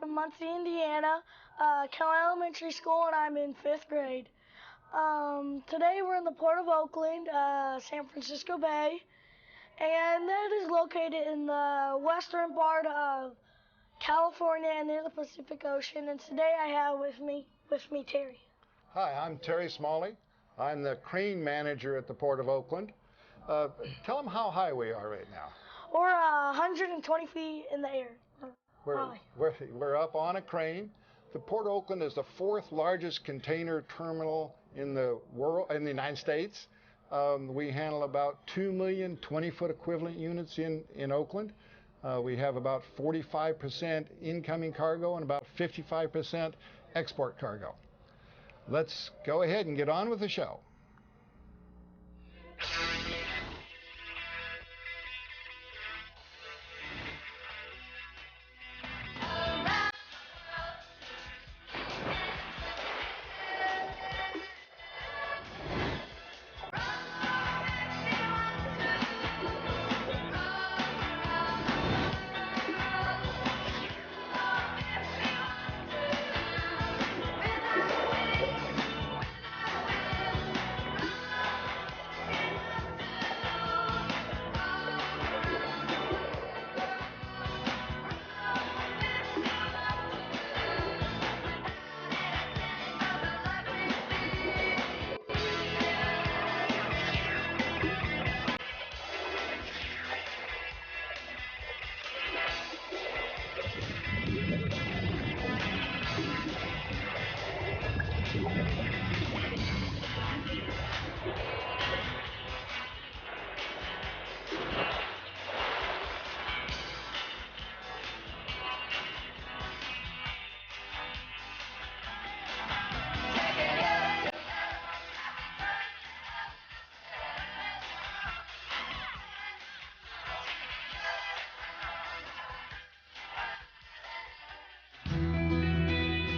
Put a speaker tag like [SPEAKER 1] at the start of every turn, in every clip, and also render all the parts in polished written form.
[SPEAKER 1] from Muncie, Indiana, Kelly Elementary School, and I'm in 5th grade. Today we're in the Port of Oakland, San Francisco Bay, and that is located in the western part of California and near the Pacific Ocean. And today I have with me Terry.
[SPEAKER 2] Hi, I'm Terry Smalley. I'm the crane manager at the Port of Oakland. Tell them how high we are right now.
[SPEAKER 1] We're 120 feet in the air.
[SPEAKER 2] We're up on a crane. The Port of Oakland is the 4th largest container terminal in the world, in the United States. We handle about 2 million 20-foot equivalent units in Oakland. We have about 45% incoming cargo and about 55% export cargo. Let's go ahead and get on with the show.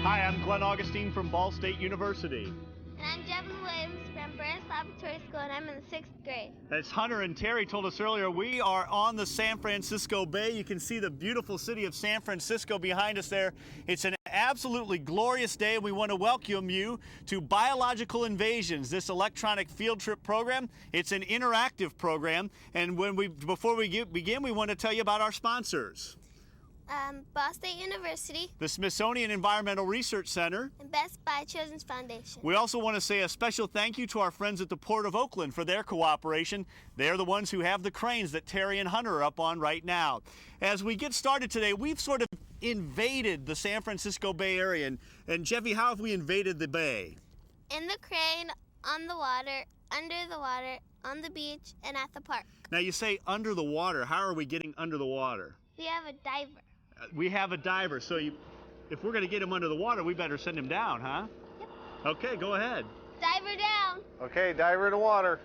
[SPEAKER 3] Hi, I'm Glenn Augustine from Ball State University.
[SPEAKER 4] And I'm Jevin Williams from Burns Laboratory School, and I'm in the 6th grade.
[SPEAKER 3] As Hunter and Terry told us earlier, we are on the San Francisco Bay. You can see the beautiful city of San Francisco behind us there. It's an absolutely glorious day, and we want to welcome you to Biological Invasions, this electronic field trip program. It's an interactive program, and before we begin, we want to tell you about our sponsors.
[SPEAKER 4] Ball State University,
[SPEAKER 3] the Smithsonian Environmental Research Center,
[SPEAKER 4] and Best Buy Children's Foundation.
[SPEAKER 3] We also want to say a special thank you to our friends at the Port of Oakland for their cooperation. They're the ones who have the cranes that Terry and Hunter are up on right now. As we get started today, we've sort of invaded the San Francisco Bay Area. And Jeffy, how have we invaded the bay?
[SPEAKER 4] In the crane, on the water, under the water, on the beach, and at the park.
[SPEAKER 3] Now you say under the water. How are we getting under the water?
[SPEAKER 4] We have a diver.
[SPEAKER 3] We have a diver, so if we're going to get him under the water, we better send him down, huh?
[SPEAKER 4] Yep.
[SPEAKER 3] Okay, go ahead.
[SPEAKER 4] Diver down.
[SPEAKER 2] Okay, diver in the water.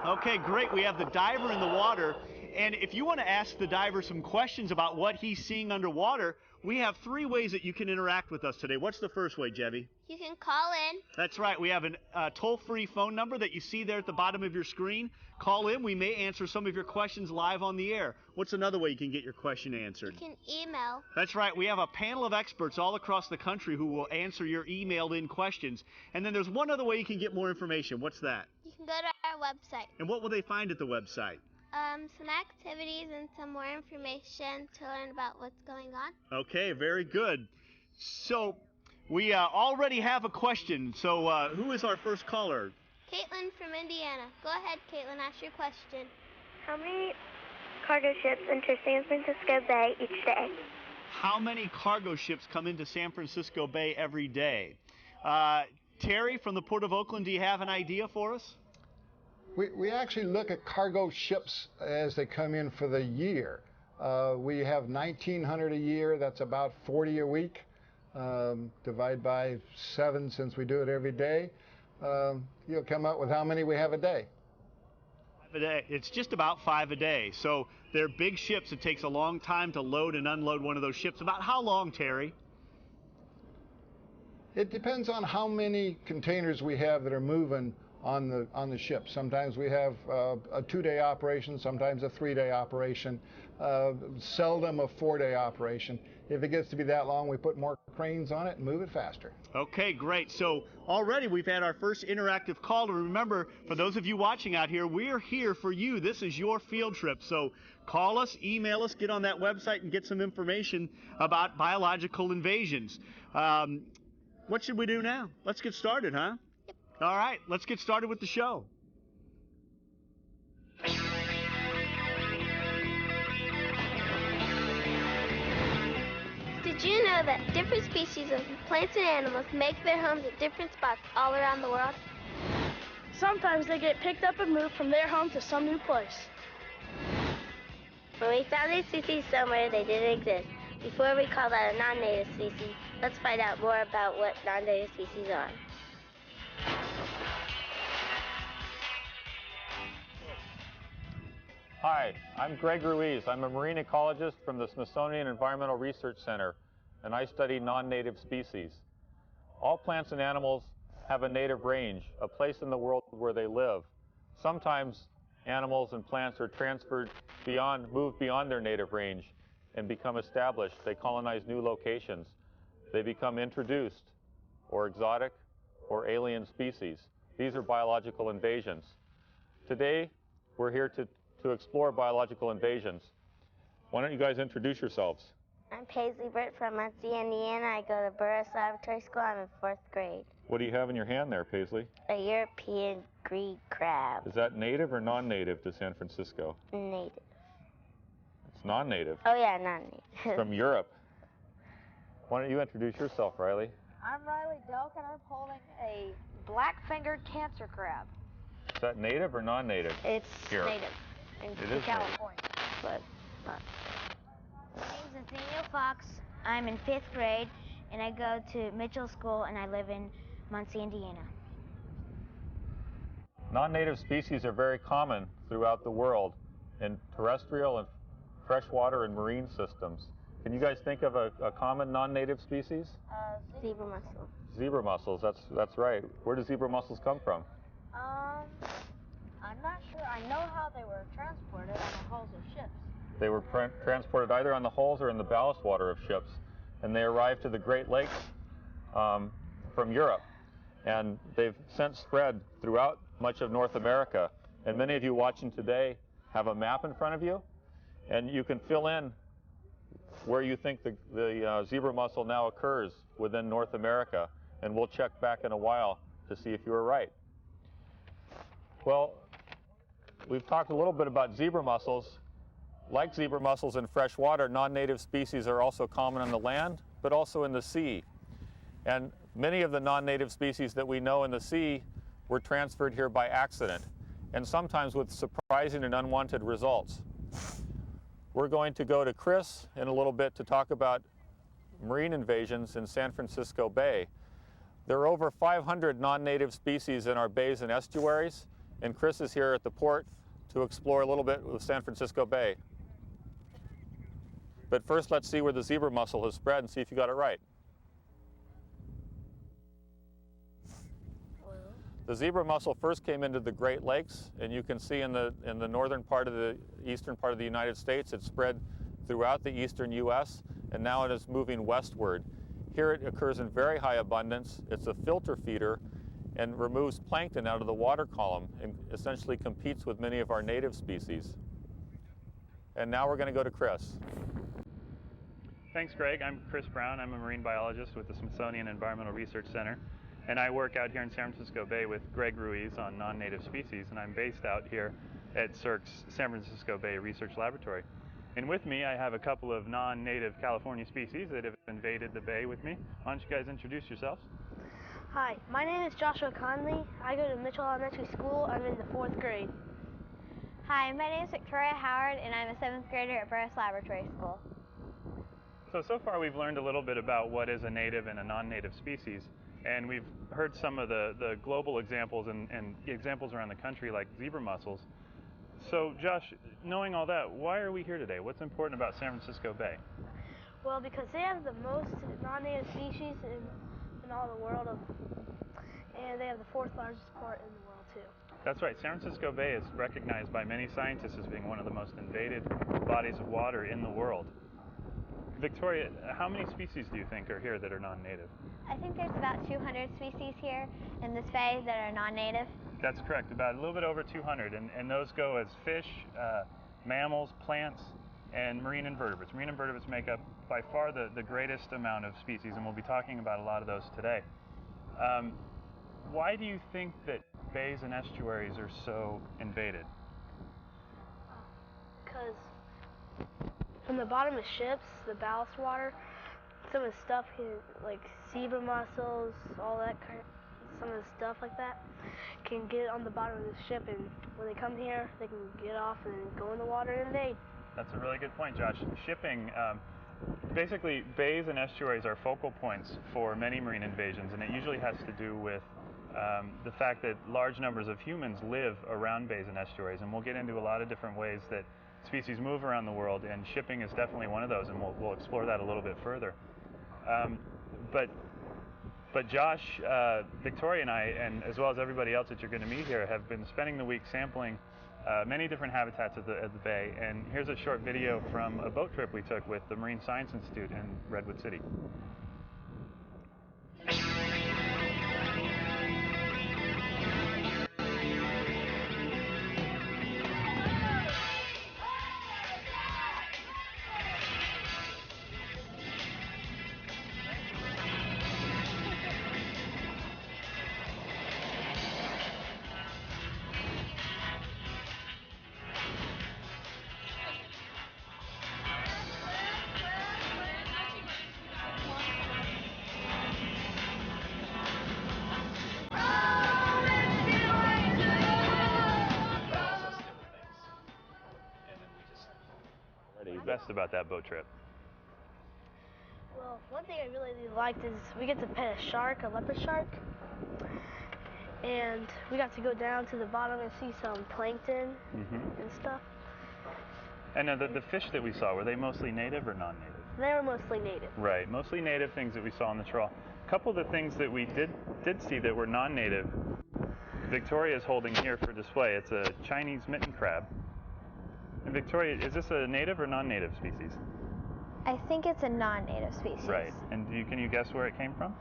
[SPEAKER 3] Okay, great. We have the diver in the water. And if you want to ask the diver some questions about what he's seeing underwater, we have 3 ways that you can interact with us today. What's the first way, Jevy?
[SPEAKER 4] You can call in.
[SPEAKER 3] That's right. We have a toll-free phone number that you see there at the bottom of your screen. Call in. We may answer some of your questions live on the air. What's another way you can get your question answered?
[SPEAKER 4] You can email.
[SPEAKER 3] That's right. We have a panel of experts all across the country who will answer your emailed-in questions. And then there's one other way you can get more information. What's that?
[SPEAKER 4] You can go to our website.
[SPEAKER 3] And what will they find at the website?
[SPEAKER 4] Some activities and some more information to learn about what's going on.
[SPEAKER 3] Okay, very good. So we already have a question. So who is our first caller?
[SPEAKER 4] Caitlin from Indiana. Go ahead, Caitlin, ask your question.
[SPEAKER 5] How many cargo ships enter San Francisco Bay each day?
[SPEAKER 3] How many cargo ships come into San Francisco Bay every day? Terry from the Port of Oakland, do you have an idea for us?
[SPEAKER 2] We actually look at cargo ships as they come in for the year. We have 1,900 a year. That's about 40 a week. Divide by 7 since we do it every day. You'll come up with how many we have a day.
[SPEAKER 3] 5 a day. It's just about 5 a day. So they're big ships. It takes a long time to load and unload one of those ships. About how long, Terry?
[SPEAKER 2] It depends on how many containers we have that are moving on the ship. Sometimes we have a 2-day operation, sometimes a 3-day operation, seldom a 4-day operation. If it gets to be that long, we put more cranes on it and move it faster.
[SPEAKER 3] Okay, great. So already we've had our first interactive call. And remember, for those of you watching out here, we're here for you. This is your field trip. So call us, email us, get on that website and get some information about biological invasions. What should we do now? Let's get started, huh?
[SPEAKER 4] Yep.
[SPEAKER 3] All right, let's get started with the show.
[SPEAKER 4] Did you know that different species of plants and animals make their homes at different spots all around the world?
[SPEAKER 1] Sometimes they get picked up and moved from their home to some new place.
[SPEAKER 5] When we found these species somewhere, they didn't exist. Before we call that a non-native species, let's find out more about what non-native species are.
[SPEAKER 6] Hi, I'm Greg Ruiz. I'm a marine ecologist from the Smithsonian Environmental Research Center, and I study non-native species. All plants and animals have a native range, a place in the world where they live. Sometimes animals and plants are moved beyond their native range and become established. They colonize new locations. They become introduced, or exotic, or alien species. These are biological invasions. Today, we're here to explore biological invasions. Why don't you guys introduce yourselves?
[SPEAKER 5] I'm Paisley Britt from Muncie, Indiana. I go to Ruiz Laboratory School. I'm in 4th grade.
[SPEAKER 6] What do you have in your hand there, Paisley?
[SPEAKER 5] A European green crab.
[SPEAKER 6] Is that native or non-native to San Francisco?
[SPEAKER 5] Native.
[SPEAKER 6] It's non-native.
[SPEAKER 5] Oh yeah, non-native.
[SPEAKER 6] From Europe. Why don't you introduce yourself, Riley?
[SPEAKER 7] I'm Riley Delk, and I'm holding a black-fingered cancer crab.
[SPEAKER 6] Is that native or non-native?
[SPEAKER 7] It's
[SPEAKER 6] Here.
[SPEAKER 7] native
[SPEAKER 6] It
[SPEAKER 7] in
[SPEAKER 6] is
[SPEAKER 7] California.
[SPEAKER 5] But not.
[SPEAKER 8] My name's Nathaniel Fox. I'm in 5th grade, and I go to Mitchell School, and I live in Muncie, Indiana.
[SPEAKER 6] Non-native species are very common throughout the world in terrestrial and freshwater and marine systems. Can you guys think of a common non-native species?
[SPEAKER 5] Zebra mussel.
[SPEAKER 6] Zebra mussels, that's right. Where do zebra mussels come from?
[SPEAKER 7] I'm not sure. I know how they were transported on the hulls of ships.
[SPEAKER 6] They were transported either on the hulls or in the ballast water of ships, and they arrived to the Great Lakes from Europe. And they've since spread throughout much of North America. And many of you watching today have a map in front of you, and you can fill in where you think the zebra mussel now occurs within North America. And we'll check back in a while to see if you were right. Well, we've talked a little bit about zebra mussels. Like zebra mussels in fresh water, non-native species are also common on the land, but also in the sea. And many of the non-native species that we know in the sea were transferred here by accident, and sometimes with surprising and unwanted results. We're going to go to Chris in a little bit to talk about marine invasions in San Francisco Bay. There are over 500 non-native species in our bays and estuaries, and Chris is here at the port to explore a little bit with San Francisco Bay. But first, let's see where the zebra mussel has spread and see if you got it right. The zebra mussel first came into the Great Lakes, and you can see in the northern part of the eastern part of the United States, it spread throughout the eastern U.S., and now it is moving westward. Here it occurs in very high abundance. It's a filter feeder and removes plankton out of the water column and essentially competes with many of our native species. And now we're going to go to Chris.
[SPEAKER 9] Thanks, Greg. I'm Chris Brown. I'm a marine biologist with the Smithsonian Environmental Research Center. And I work out here in San Francisco Bay with Greg Ruiz on non-native species, and I'm based out here at SERC's San Francisco Bay Research Laboratory. And with me, I have a couple of non-native California species that have invaded the bay with me. Why don't you guys introduce yourselves?
[SPEAKER 7] Hi, my name is Joshua Conley. I go to Mitchell Elementary School. I'm in the 4th grade.
[SPEAKER 8] Hi, my name is Victoria Howard, and I'm a 7th grader at Ruiz Laboratory School.
[SPEAKER 9] So far we've learned a little bit about what is a native and a non-native species. And we've heard some of the global examples and examples around the country like zebra mussels. So Josh, knowing all that, why are we here today? What's important about San Francisco Bay?
[SPEAKER 7] Well, because they have the most non-native species in all the world, and they have the 4th largest port in the world too.
[SPEAKER 9] That's right. San Francisco Bay is recognized by many scientists as being one of the most invaded bodies of water in the world. Victoria, how many species do you think are here that are non-native?
[SPEAKER 8] I think there's about 200 species here in this bay that are non-native.
[SPEAKER 9] That's correct, about a little bit over 200, and those go as fish, mammals, plants, and marine invertebrates. Marine invertebrates make up by far the greatest amount of species, and we'll be talking about a lot of those today. Why do you think that bays and estuaries are so invaded?
[SPEAKER 7] Because from the bottom of ships, the ballast water, some of the stuff like zebra mussels, all that kind of, some of the stuff like that can get on the bottom of the ship, and when they come here, they can get off and go in the water and invade.
[SPEAKER 9] That's a really good point, Josh. Shipping, basically bays and estuaries are focal points for many marine invasions, and it usually has to do with the fact that large numbers of humans live around bays and estuaries, and we'll get into a lot of different ways that species move around the world, and shipping is definitely one of those, and we'll explore that a little bit further. But Josh, Victoria and I, and as well as everybody else that you're going to meet here, have been spending the week sampling many different habitats of the bay, and here's a short video from a boat trip we took with the Marine Science Institute in Redwood City. Best about that boat trip?
[SPEAKER 7] Well, one thing I really liked is we get to pet a shark, a leopard shark, and we got to go down to the bottom and see some plankton and stuff.
[SPEAKER 9] And the fish that we saw, were they mostly native or non-native?
[SPEAKER 7] They were mostly native.
[SPEAKER 9] Right, mostly native things that we saw on the trawl. A couple of the things that we did see that were non-native, Victoria is holding here for display. It's a Chinese mitten crab. And Victoria, is this a native or non-native species?
[SPEAKER 8] I think it's a non-native species.
[SPEAKER 9] Right. And can you guess where it came from?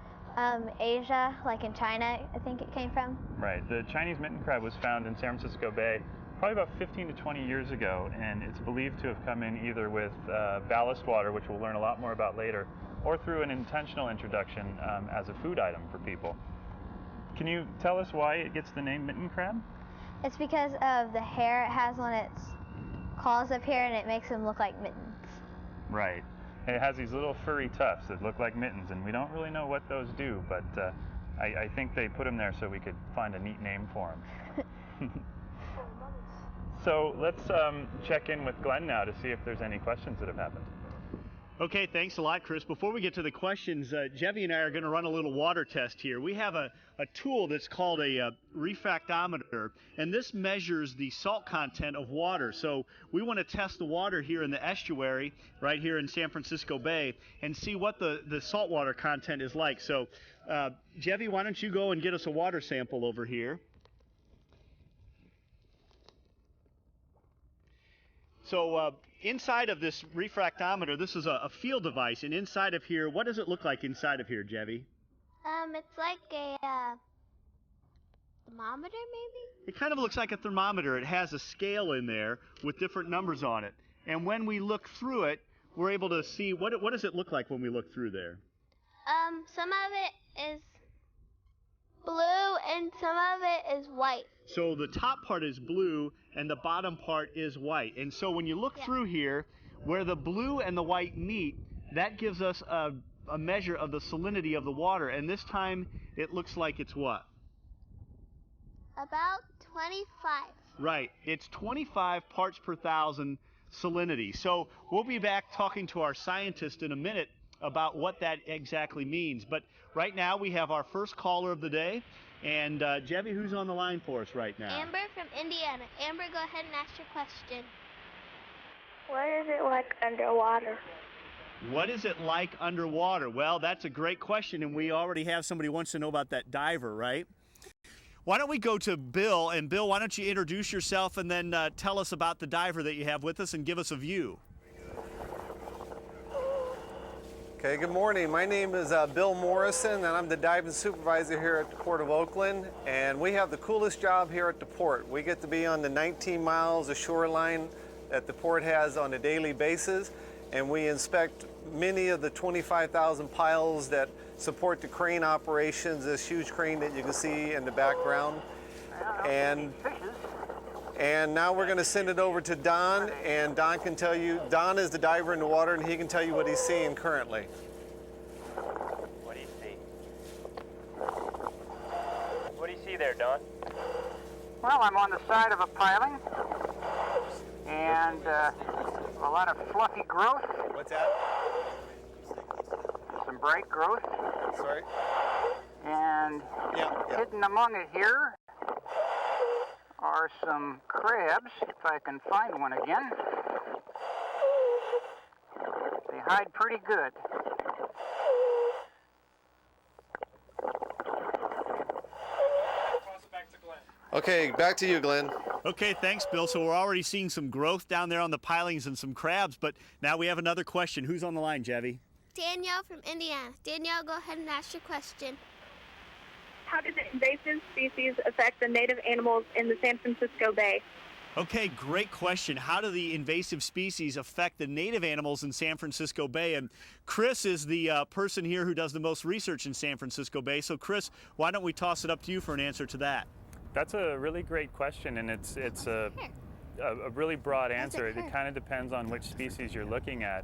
[SPEAKER 8] Asia, like in China, I think it came from.
[SPEAKER 9] Right. The Chinese mitten crab was found in San Francisco Bay probably about 15 to 20 years ago, and it's believed to have come in either with ballast water, which we'll learn a lot more about later, or through an intentional introduction as a food item for people. Can you tell us why it gets the name mitten crab?
[SPEAKER 8] It's because of the hair it has on its claws up here, and it makes them look like mittens.
[SPEAKER 9] Right. It has these little furry tufts that look like mittens, and we don't really know what those do, but I think they put them there so we could find a neat name for them. So let's check in with Glenn now to see if there's any questions that have happened.
[SPEAKER 3] Okay, thanks a lot, Chris. Before we get to the questions, Jevy and I are going to run a little water test here. We have a tool that's called a refractometer, and this measures the salt content of water. So we want to test the water here in the estuary, right here in San Francisco Bay, and see what the saltwater content is like. So, Jevy, why don't you go and get us a water sample over here? So inside of this refractometer, this is a field device, and inside of here, what does it look like inside of here, Jevy?
[SPEAKER 4] It's like a thermometer, maybe?
[SPEAKER 3] It kind of looks like a thermometer. It has a scale in there with different numbers on it. And when we look through it, we're able to see, what does it look like when we look through there?
[SPEAKER 4] Some of it is blue and some of it is white.
[SPEAKER 3] So the top part is blue and the bottom part is white. And so when you look through here, where the blue and the white meet, that gives us a measure of the salinity of the water. And this time it looks like it's what?
[SPEAKER 4] About 25.
[SPEAKER 3] Right. It's 25 parts per thousand salinity. So we'll be back talking to our scientist in a minute about what that exactly means. But right now we have our first caller of the day. And Jevy, who's on the line for us right now?
[SPEAKER 4] Amber from Indiana. Amber, go ahead and ask your question.
[SPEAKER 5] What is it like underwater?
[SPEAKER 3] What is it like underwater? Well, that's a great question, and we already have somebody who wants to know about that diver, right? Why don't we go to Bill? And Bill, why don't you introduce yourself and then tell us about the diver that you have with us and give us a view.
[SPEAKER 10] Okay, good morning. My name is Bill Morrison, and I'm the diving supervisor here at the Port of Oakland. And we have the coolest job here at the port. We get to be on the 19 miles of shoreline that the port has on a daily basis, and we inspect many of the 25,000 piles that support the crane operations, this huge crane that you can see in the background. And now we're going to send it over to Don, and Don can tell you, Don is the diver in the water, and he can tell you what he's seeing currently.
[SPEAKER 11] What do you see? What do you see there, Don?
[SPEAKER 12] Well, I'm on the side of a piling, and a lot of fluffy growth.
[SPEAKER 10] What's that?
[SPEAKER 12] Some bright growth.
[SPEAKER 10] Sorry?
[SPEAKER 12] And hidden among it here are some crabs, if I can find one again. They hide pretty good.
[SPEAKER 10] Okay, back to you, Glenn.
[SPEAKER 3] Okay, thanks, Bill. So we're already seeing some growth down there on the pilings and some crabs, but now we have another question. Who's on the line, Javi?
[SPEAKER 4] Danielle from Indiana. Danielle, go ahead and ask your question.
[SPEAKER 13] How do the invasive species affect the native animals in the San Francisco Bay?
[SPEAKER 3] Okay, great question. How do the invasive species affect the native animals in San Francisco Bay? And Chris is the person here who does the most research in San Francisco Bay. So Chris, why don't we toss it up to you for an answer to that?
[SPEAKER 9] That's a really great question, and it's a really broad answer. It kind of depends on which species you're looking at.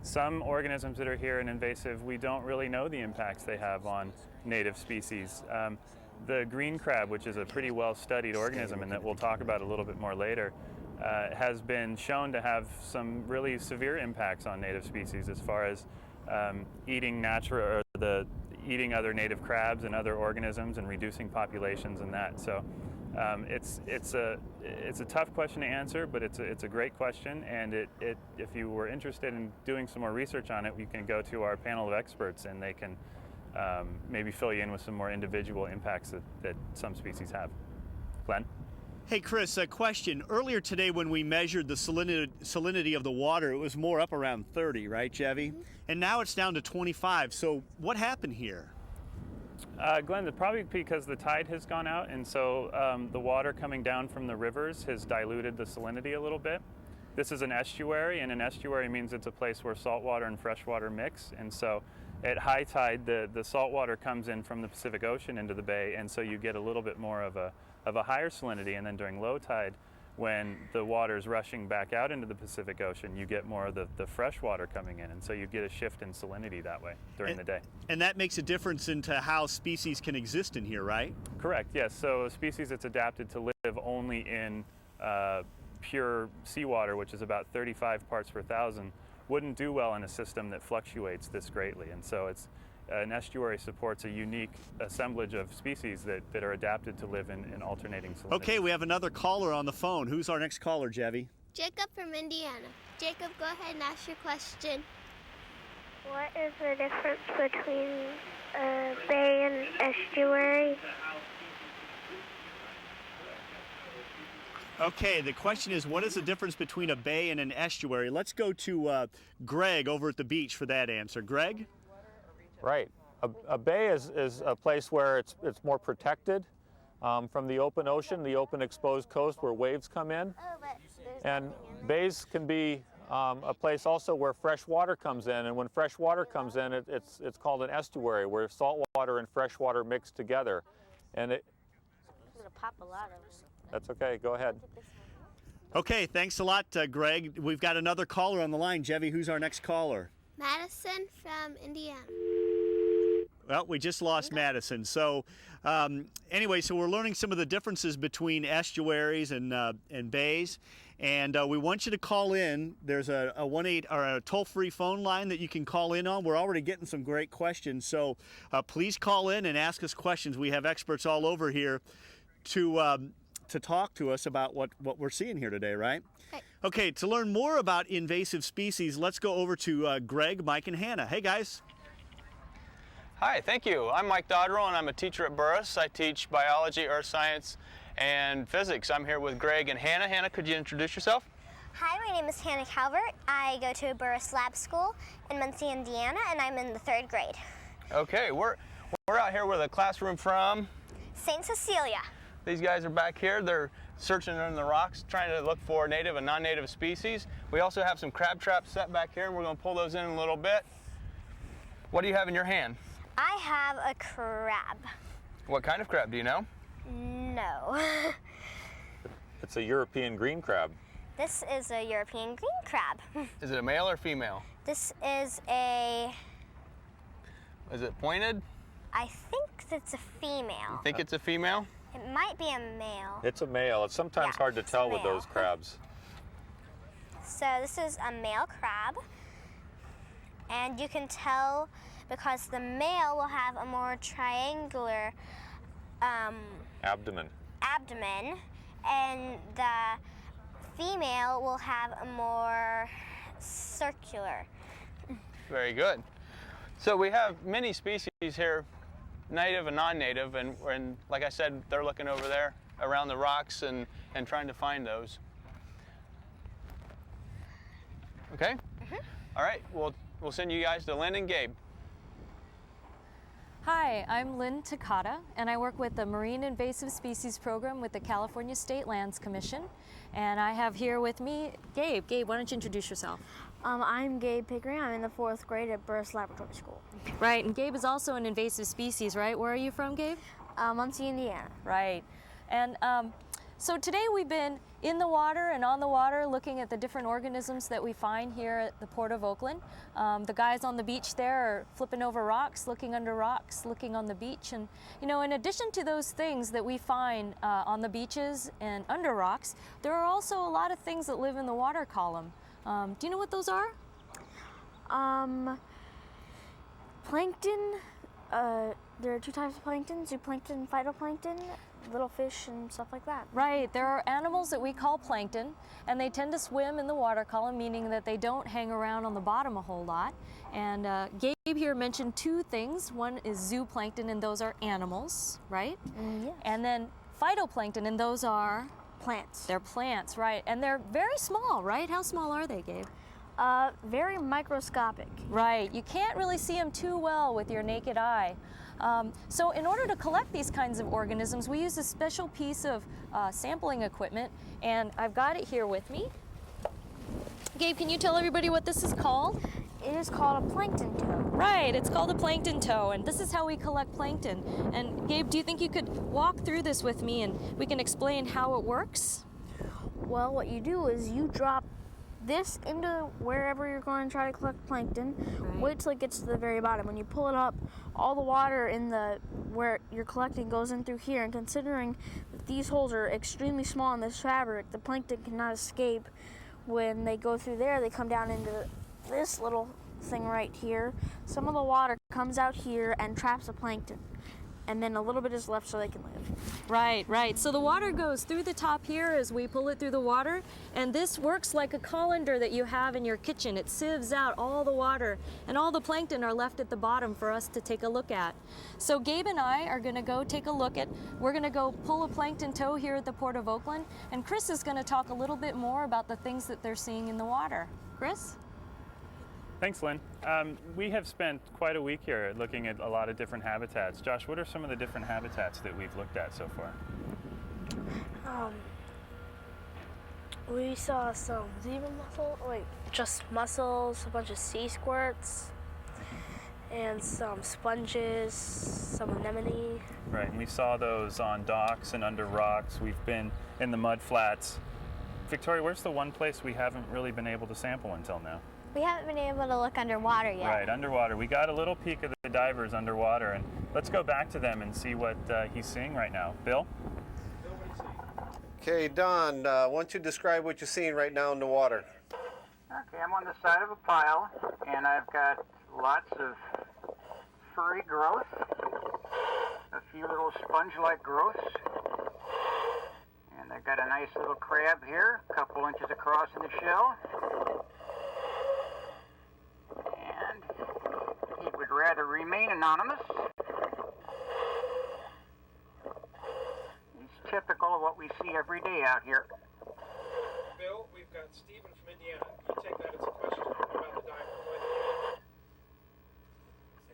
[SPEAKER 9] Some organisms that are here and invasive, we don't really know the impacts they have on native species. The green crab, which is a pretty well-studied organism and that we'll talk about a little bit more later, has been shown to have some really severe impacts on native species as far as eating other native crabs and other organisms and reducing populations and that. So it's a tough question to answer, but it's a great question, and if you were interested in doing some more research on it, you can go to our panel of experts and they can maybe fill you in with some more individual impacts that some species have. Glenn?
[SPEAKER 3] Hey Chris, a question. Earlier today when we measured the salinity of the water, it was more up around 30, right, Javi? Mm-hmm. And now it's down to 25. So what happened here?
[SPEAKER 9] Glenn, probably because the tide has gone out, and so the water coming down from the rivers has diluted the salinity a little bit. This is an estuary, and an estuary means it's a place where saltwater and freshwater mix, and so at high tide, the saltwater comes in from the Pacific Ocean into the bay, and so you get a little bit more of a higher salinity, and then during low tide, when the water is rushing back out into the Pacific Ocean, you get more of the fresh water coming in, and so you get a shift in salinity that way during the day. And that makes a difference into how species can exist in here, right? Correct, yes. So a species that's adapted to live only in pure seawater, which is about 35 parts per thousand, wouldn't do well in a system that fluctuates this greatly. And so an estuary supports a unique assemblage of species that are adapted to live in alternating salinity. Okay, we have another caller on the phone. Who's our next caller, Javi?
[SPEAKER 4] Jacob from Indiana. Jacob, go ahead and ask your question.
[SPEAKER 5] What is the difference between a bay and estuary?
[SPEAKER 3] Okay, the question is, what is the difference between a bay and an estuary? Let's go to Greg over at the beach for that answer. Greg?
[SPEAKER 6] Right. A bay is a place where it's more protected from the open ocean, the open exposed coast where waves come in. And bays can be a place also where fresh water comes in, and when fresh water comes in, it's called an estuary, where salt water and fresh water mix together. And
[SPEAKER 8] I'm gonna pop a lot of them.
[SPEAKER 6] That's okay, go ahead.
[SPEAKER 3] Okay, thanks a lot, Greg. We've got another caller on the line. Jevi, who's our next caller?
[SPEAKER 4] Madison from Indiana.
[SPEAKER 3] Well, we just lost Madison. So anyway, so we're learning some of the differences between estuaries and bays. And we want you to call in. There's a 1-8 or a toll-free phone line that you can call in on. We're already getting some great questions. So please call in and ask us questions. We have experts all over here to talk to us about what we're seeing here today, right? Okay, to learn more about invasive species, let's go over to Greg, Mike, and Hannah. Hey, guys. Hi, thank you. I'm Mike Dodderell, and I'm a teacher at Burris. I teach biology, earth science, and physics. I'm here with Greg and Hannah. Hannah, could you introduce yourself?
[SPEAKER 14] Hi, my name is Hannah Calvert. I go to Burris Lab School in Muncie, Indiana, and I'm in the 3rd grade.
[SPEAKER 3] Okay, we're out here with a classroom from
[SPEAKER 14] St. Cecilia.
[SPEAKER 3] These guys are back here. They're searching in the rocks, trying to look for native and non-native species. We also have some crab traps set back here, and we're going to pull those in a little bit. What do you have in your hand?
[SPEAKER 14] I have a crab.
[SPEAKER 3] What kind of crab, do you know?
[SPEAKER 14] No.
[SPEAKER 6] It's a European green crab.
[SPEAKER 14] This is a European green crab.
[SPEAKER 3] Is it a male or female?
[SPEAKER 14] This is a...
[SPEAKER 3] Is it pointed?
[SPEAKER 14] I think it's a female.
[SPEAKER 3] You think it's a female?
[SPEAKER 14] It might be a male.
[SPEAKER 6] It's a male. It's sometimes hard to tell with those crabs.
[SPEAKER 14] So this is a male crab. And you can tell because the male will have a more triangular
[SPEAKER 6] abdomen,
[SPEAKER 14] and the female will have a more circular.
[SPEAKER 3] Very good. So we have many species here, native and non-native, and like I said, they're looking over there around the rocks and trying to find those. Okay? All right, we'll send you guys to Lynn and Gabe.
[SPEAKER 15] Hi, I'm Lynn Takata, and I work with the Marine Invasive Species Program with the California State Lands Commission. And I have here with me Gabe. Gabe, why don't you introduce yourself?
[SPEAKER 7] I'm Gabe Pickering. I'm in the 4th grade at Burris Laboratory School.
[SPEAKER 15] Right, and Gabe is also an invasive species, right? Where are you from, Gabe?
[SPEAKER 7] Muncie, Indiana.
[SPEAKER 15] Right. And so today we've been in the water and on the water looking at the different organisms that we find here at the Port of Oakland. The guys on the beach there are flipping over rocks, looking under rocks, looking on the beach. And, you know, in addition to those things that we find on the beaches and under rocks, there are also a lot of things that live in the water column. Do you know what those are?
[SPEAKER 7] Plankton. There are 2 types of plankton, zooplankton and phytoplankton, little fish and stuff like that.
[SPEAKER 15] Right, there are animals that we call plankton, and they tend to swim in the water column, meaning that they don't hang around on the bottom a whole lot. And Gabe here mentioned 2 things. One is zooplankton, and those are animals, right?
[SPEAKER 7] Yes.
[SPEAKER 15] And then phytoplankton, and those are?
[SPEAKER 7] Plants.
[SPEAKER 15] They're plants, right. And they're very small, right? How small are they, Gabe?
[SPEAKER 7] Very microscopic.
[SPEAKER 15] Right, you can't really see them too well with your naked eye. So in order to collect these kinds of organisms, we use a special piece of sampling equipment, and I've got it here with me. Gabe, can you tell everybody what this is called?
[SPEAKER 7] It is called a plankton toe.
[SPEAKER 15] Right, it's called a plankton toe, and this is how we collect plankton. And Gabe, do you think you could walk through this with me and we can explain how it works?
[SPEAKER 7] Well, what you do is you drop this into wherever you're going to try to collect plankton. Right. Wait till it gets to the very bottom. When you pull it up, all the water in the where you're collecting goes in through here, and considering that these holes are extremely small in this fabric, the plankton cannot escape. When they go through there, they come down into this little thing right here. Some of the water comes out here and traps the plankton, and then a little bit is left so they can live.
[SPEAKER 15] Right, right. So the water goes through the top here as we pull it through the water, and this works like a colander that you have in your kitchen. It sieves out all the water, and all the plankton are left at the bottom for us to take a look at. So Gabe and I are going to go take a look at, we're going to go pull a plankton toe here at the Port of Oakland, and Chris is going to talk a little bit more about the things that they're seeing in the water. Chris?
[SPEAKER 9] Thanks, Lynn. We have spent quite a week here looking at a lot of different habitats. Josh, what are some of the different habitats that we've looked at so far?
[SPEAKER 7] We saw some zebra mussel, just mussels, a bunch of sea squirts, and some sponges, some anemone.
[SPEAKER 9] Right, and we saw those on docks and under rocks. We've been in the mud flats. Victoria, where's the one place we haven't really been able to sample until now?
[SPEAKER 14] We haven't been able to look underwater yet.
[SPEAKER 9] Right, underwater. We got a little peek of the divers underwater, and let's go back to them and see what he's seeing right now. Bill?
[SPEAKER 10] Okay, Don, why don't you describe what you're seeing right now in the water?
[SPEAKER 12] Okay, I'm on the side of a pile, and I've got lots of furry growth, a few little sponge-like growths, and I've got a nice little crab here, a couple inches across in the shell. And he would rather remain anonymous. typical of what we see every day out here.
[SPEAKER 16] Bill, we've got Stephen from Indiana. You take that as a question about the diver. Go ahead.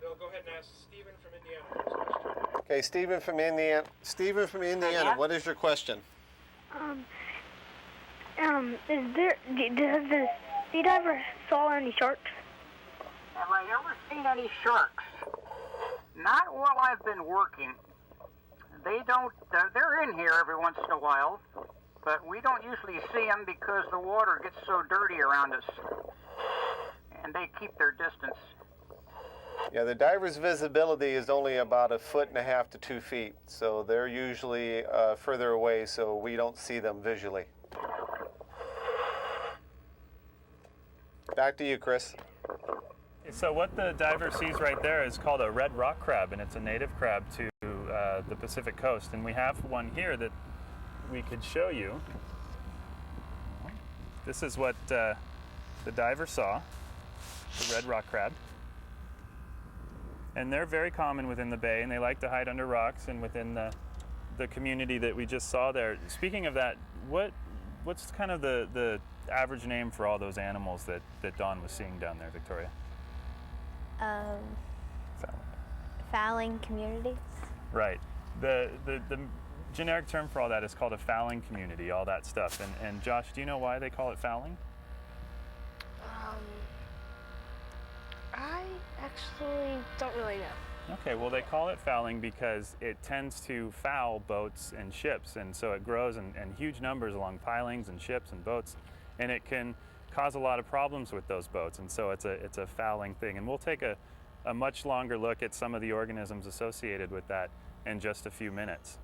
[SPEAKER 16] Bill, go ahead and ask Stephen from Indiana the first question.
[SPEAKER 10] Okay, Stephen from Indiana. Stephen from Indiana, what is your question?
[SPEAKER 7] Does the sea diver saw any sharks?
[SPEAKER 12] Have I ever seen any sharks? Not while I've been working. They don't, they're in here every once in a while, but we don't usually see them because the water gets so dirty around us. And they keep their distance.
[SPEAKER 10] Yeah, the diver's visibility is only about 1.5 to 2 feet, so they're usually further away, so we don't see them visually. Back to you, Chris.
[SPEAKER 9] So what the diver sees right there is called a red rock crab, and it's a native crab to the Pacific coast. And we have one here that we could show you. This is what the diver saw, the red rock crab. And they're very common within the bay, and they like to hide under rocks and within the community that we just saw there. Speaking of that, what's kind of the average name for all those animals that Dawn was seeing down there, Victoria?
[SPEAKER 14] Fouling community.
[SPEAKER 9] Right. The generic term for all that is called a fouling community, all that stuff. And Josh, do you know why they call it fouling?
[SPEAKER 7] I actually don't really know.
[SPEAKER 9] Okay, well they call it fouling because it tends to foul boats and ships, and so it grows in huge numbers along pilings and ships and boats, and it can cause a lot of problems with those boats, and so it's a fouling thing. And we'll take a much longer look at some of the organisms associated with that in just a few minutes.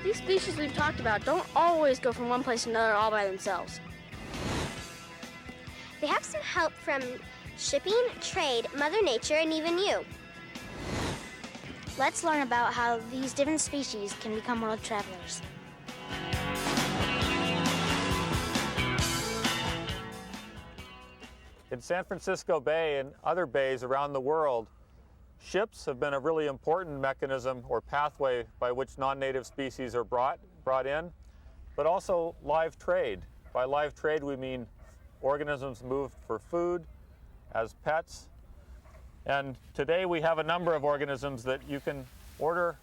[SPEAKER 17] These species we've talked about don't always go from one place to another all by themselves.
[SPEAKER 14] They have some help from shipping, trade, Mother Nature, and even you.
[SPEAKER 17] Let's learn about how these different species can become world travelers.
[SPEAKER 6] In San Francisco Bay and other bays around the world, ships have been a really important mechanism or pathway by which non-native species are brought in, but also live trade. By live trade, we mean organisms moved for food, as pets. And today we have a number of organisms that you can order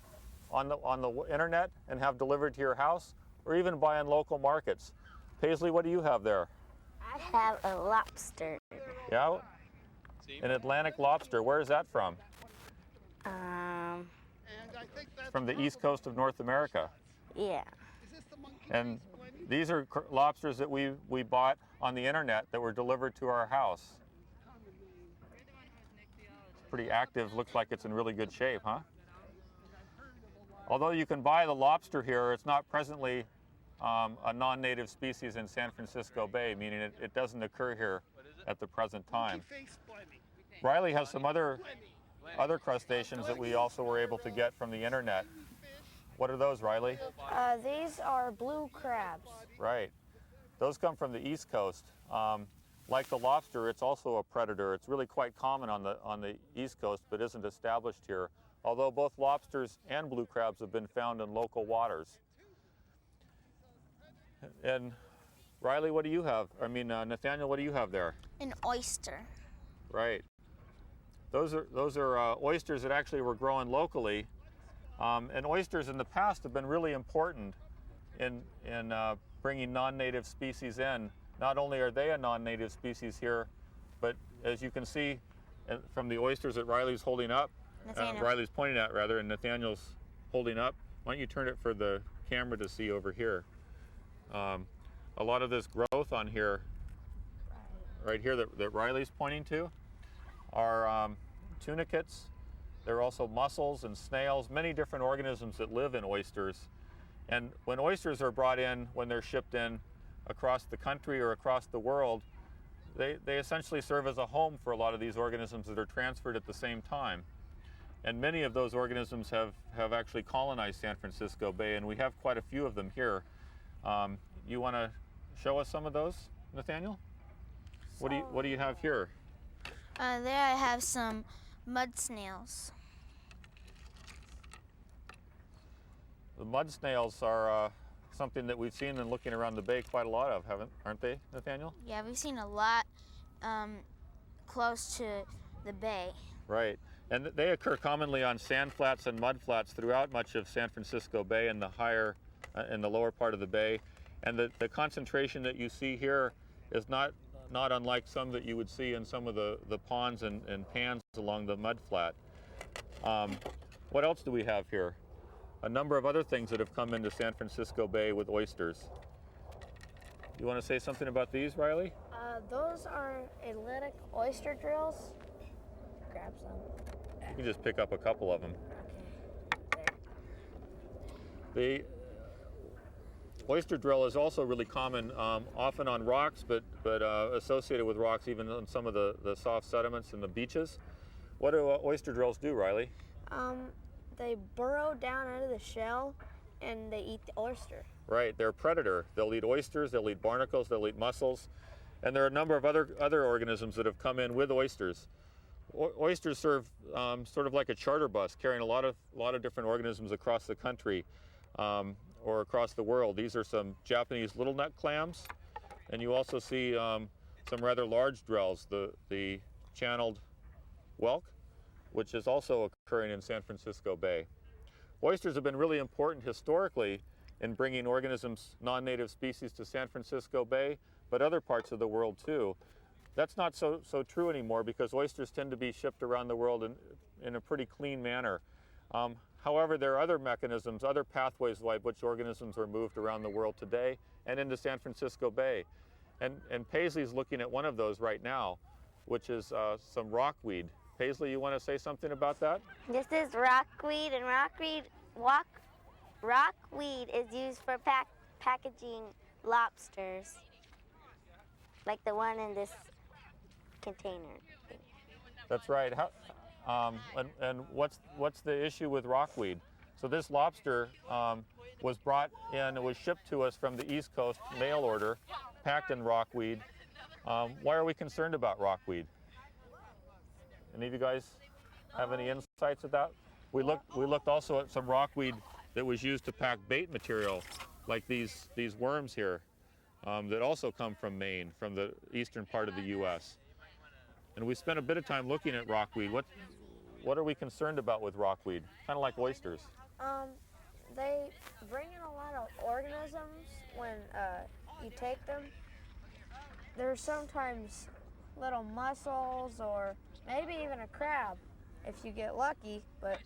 [SPEAKER 6] on the internet and have delivered to your house, or even buy in local markets. Paisley, what do you have there?
[SPEAKER 14] I have a lobster.
[SPEAKER 6] Yeah? An Atlantic lobster. Where is that from? From the east coast of North America.
[SPEAKER 14] Yeah.
[SPEAKER 6] And these are lobsters that we bought on the internet that were delivered to our house. It's pretty active, looks like it's in really good shape, huh? Although you can buy the lobster here, it's not presently a non-native species in San Francisco Bay, meaning it doesn't occur here at the present time. Riley has some other crustaceans that we also were able to get from the internet. What are those, Riley?
[SPEAKER 7] These are blue crabs.
[SPEAKER 6] Right. Those come from the East Coast. Like the lobster, it's also a predator. It's really quite common on the East Coast, but isn't established here, although both lobsters and blue crabs have been found in local waters. And Riley, what do you have? I mean, Nathaniel, what do you have there?
[SPEAKER 17] An oyster.
[SPEAKER 6] Right. Those are oysters that actually were grown locally. And oysters in the past have been really important in bringing non-native species in. Not only are they a non-native species here, but as you can see from the oysters that Riley's holding up, Riley's pointing at rather, and Nathaniel's holding up. Why don't you turn it for the camera to see over here? A lot of this growth on here, right here that Riley's pointing to, are tunicates. There are also mussels and snails, many different organisms that live in oysters. And when oysters are brought in, when they're shipped in across the country or across the world, they essentially serve as a home for a lot of these organisms that are transferred at the same time. And many of those organisms have actually colonized San Francisco Bay, and we have quite a few of them here. You want to show us some of those, Nathaniel? What do you have here?
[SPEAKER 8] There I have some mud snails.
[SPEAKER 6] The mud snails are something that we've seen and looking around the bay quite a lot of, aren't they, Nathaniel?
[SPEAKER 8] Yeah, we've seen a lot close to the bay.
[SPEAKER 6] Right, and they occur commonly on sand flats and mud flats throughout much of San Francisco Bay and in the lower part of the bay. And the concentration that you see here is not unlike some that you would see in some of the ponds and pans along the mud flat. What else do we have here? A number of other things that have come into San Francisco Bay with oysters. You want to say something about these, Riley?
[SPEAKER 7] Those are elytic oyster drills. Grab some.
[SPEAKER 6] You just pick up a couple of them.
[SPEAKER 7] Okay.
[SPEAKER 6] The oyster drill is also really common, often on rocks, but associated with rocks even on some of the soft sediments and the beaches. What do oyster drills do, Riley?
[SPEAKER 7] They burrow down under the shell and they eat the oyster.
[SPEAKER 6] Right, they're a predator. They'll eat oysters, they'll eat barnacles, they'll eat mussels, and there are a number of other organisms that have come in with oysters. Oysters serve sort of like a charter bus, carrying a lot of different organisms across the country or across the world. These are some Japanese little nut clams, and you also see some rather large drills, the channeled whelk, which is also occurring in San Francisco Bay. Oysters have been really important historically in bringing organisms, non-native species, to San Francisco Bay, but other parts of the world too. That's not so true anymore because oysters tend to be shipped around the world in a pretty clean manner. However, there are other mechanisms, other pathways by which organisms are moved around the world today and into San Francisco Bay. And Paisley's looking at one of those right now, which is some rockweed. Paisley, you want to say something about that?
[SPEAKER 14] This is rockweed, and rockweed is used for packaging lobsters, like the one in this container.
[SPEAKER 6] That's right. And what's the issue with rockweed? So this lobster was brought in, it was shipped to us from the East Coast, mail order, packed in rockweed. Why are we concerned about rockweed? Any of you guys have any insights at that? We looked also at some rockweed that was used to pack bait material, like these worms here, that also come from Maine, from the eastern part of the U.S. And we spent a bit of time looking at rockweed. What are we concerned about with rockweed? Kind of like oysters.
[SPEAKER 7] They bring in a lot of organisms when you take them. There's sometimes little mussels or maybe even a crab if you get lucky, but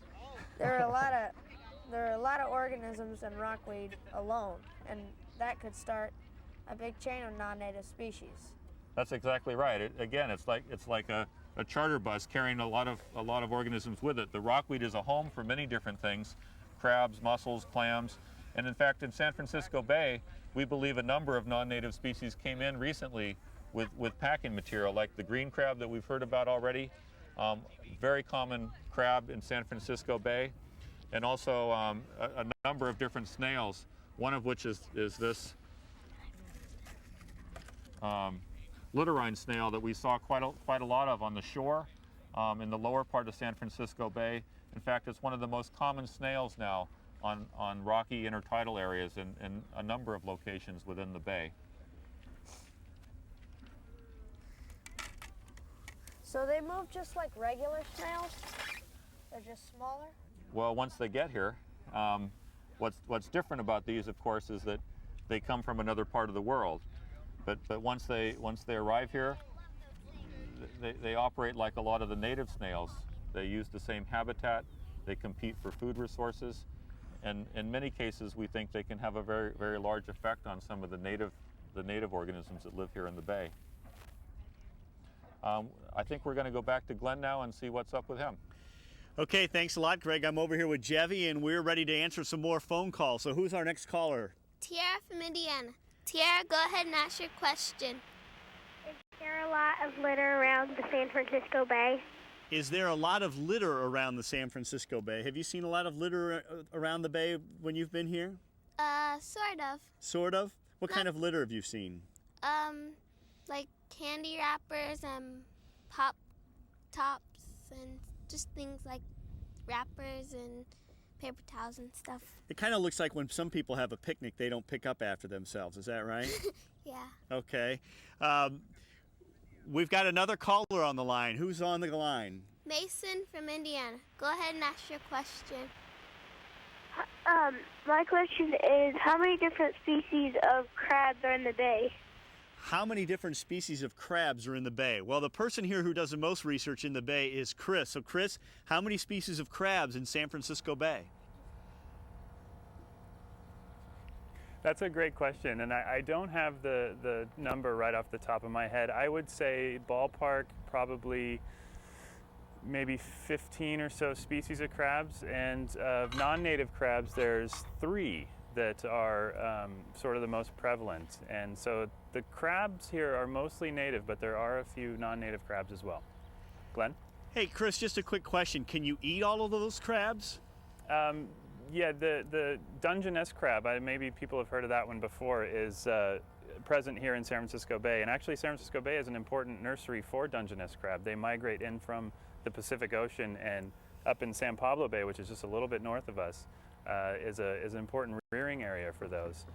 [SPEAKER 7] there are a lot of organisms in rockweed alone, and that could start a big chain of non-native species.
[SPEAKER 6] That's exactly right. Again, it's like a charter bus carrying a lot of organisms with it. The rockweed is a home for many different things: crabs, mussels, clams, and in fact, in San Francisco Bay, we believe a number of non-native species came in recently with packing material, like the green crab that we've heard about already, very common crab in San Francisco Bay, and also a number of different snails, one of which is this estuarine snail that we saw quite a lot of on the shore in the lower part of San Francisco Bay. In fact, it's one of the most common snails now on rocky intertidal areas in a number of locations within the bay.
[SPEAKER 7] So they move just like regular snails? They're just smaller?
[SPEAKER 6] Well, once they get here, what's different about these, of course, is that they come from another part of the world. But once they arrive here, they operate like a lot of the native snails. They use the same habitat. They compete for food resources, and in many cases, we think they can have a very, very large effect on some of the native organisms that live here in the bay. I think we're going to go back to Glenn now and see what's up with him.
[SPEAKER 3] Okay, thanks a lot, Greg. I'm over here with Jevy, and we're ready to answer some more phone calls. So who's our next caller?
[SPEAKER 4] Tiara from Indiana. Tiara, go ahead and ask your question.
[SPEAKER 5] Is there a lot of litter around the San Francisco Bay?
[SPEAKER 3] Is there a lot of litter around the San Francisco Bay? Have you seen a lot of litter around the bay when you've been here?
[SPEAKER 4] Sort of.
[SPEAKER 3] Sort of? What kind of litter have you seen?
[SPEAKER 4] Like candy wrappers and pop tops and just things like wrappers and paper towels and stuff.
[SPEAKER 3] It kind of looks like when some people have a picnic, they don't pick up after themselves. Is that right?
[SPEAKER 4] Yeah.
[SPEAKER 3] Okay. We've got another caller on the line. Who's on the line?
[SPEAKER 4] Mason from Indiana. Go ahead and ask your question.
[SPEAKER 13] My question is, how many different species of crabs are in the bay?
[SPEAKER 3] How many different species of crabs are in the bay? Well, the person here who does the most research in the bay is Chris. So Chris, how many species of crabs in San Francisco Bay?
[SPEAKER 9] That's a great question, and I don't have the number right off the top of my head. I would say ballpark probably maybe 15 or so species of crabs, and of non-native crabs there's 3 that are sort of the most prevalent. And so the crabs here are mostly native, but there are a few non-native crabs as well. Glenn?
[SPEAKER 3] Hey Chris, just a quick question. Can you eat all of those crabs?
[SPEAKER 9] Yeah, the Dungeness crab, maybe people have heard of that one before, is present here in San Francisco Bay. And actually San Francisco Bay is an important nursery for Dungeness crab. They migrate in from the Pacific Ocean, and up in San Pablo Bay, which is just a little bit north of us, is an important rearing area for those.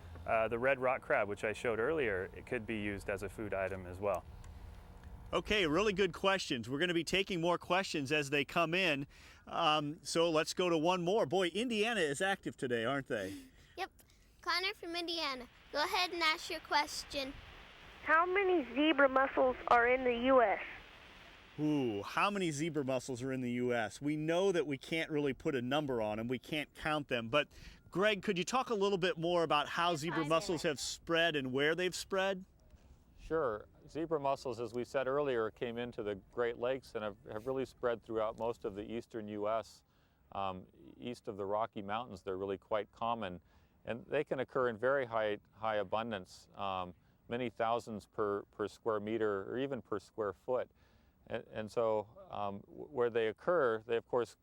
[SPEAKER 9] The red rock crab, which I showed earlier, it could be used as a food item as well.
[SPEAKER 3] Okay, really good questions. We're going to be taking more questions as they come in. So let's go to one more. Boy, Indiana is active today, aren't they?
[SPEAKER 4] Yep. Connor from Indiana. Go ahead and ask your question.
[SPEAKER 13] How many zebra mussels are in the U.S.?
[SPEAKER 3] Ooh, how many zebra mussels are in the U.S.? We know that we can't really put a number on them. We can't count them. But Greg, could you talk a little bit more about how zebra mussels have spread and where they've spread?
[SPEAKER 6] Sure. Zebra mussels, as we said earlier, came into the Great Lakes and have really spread throughout most of the eastern U.S. East of the Rocky Mountains, they're really quite common. And they can occur in very high abundance, many thousands per square meter or even per square foot. And so where they occur, they of course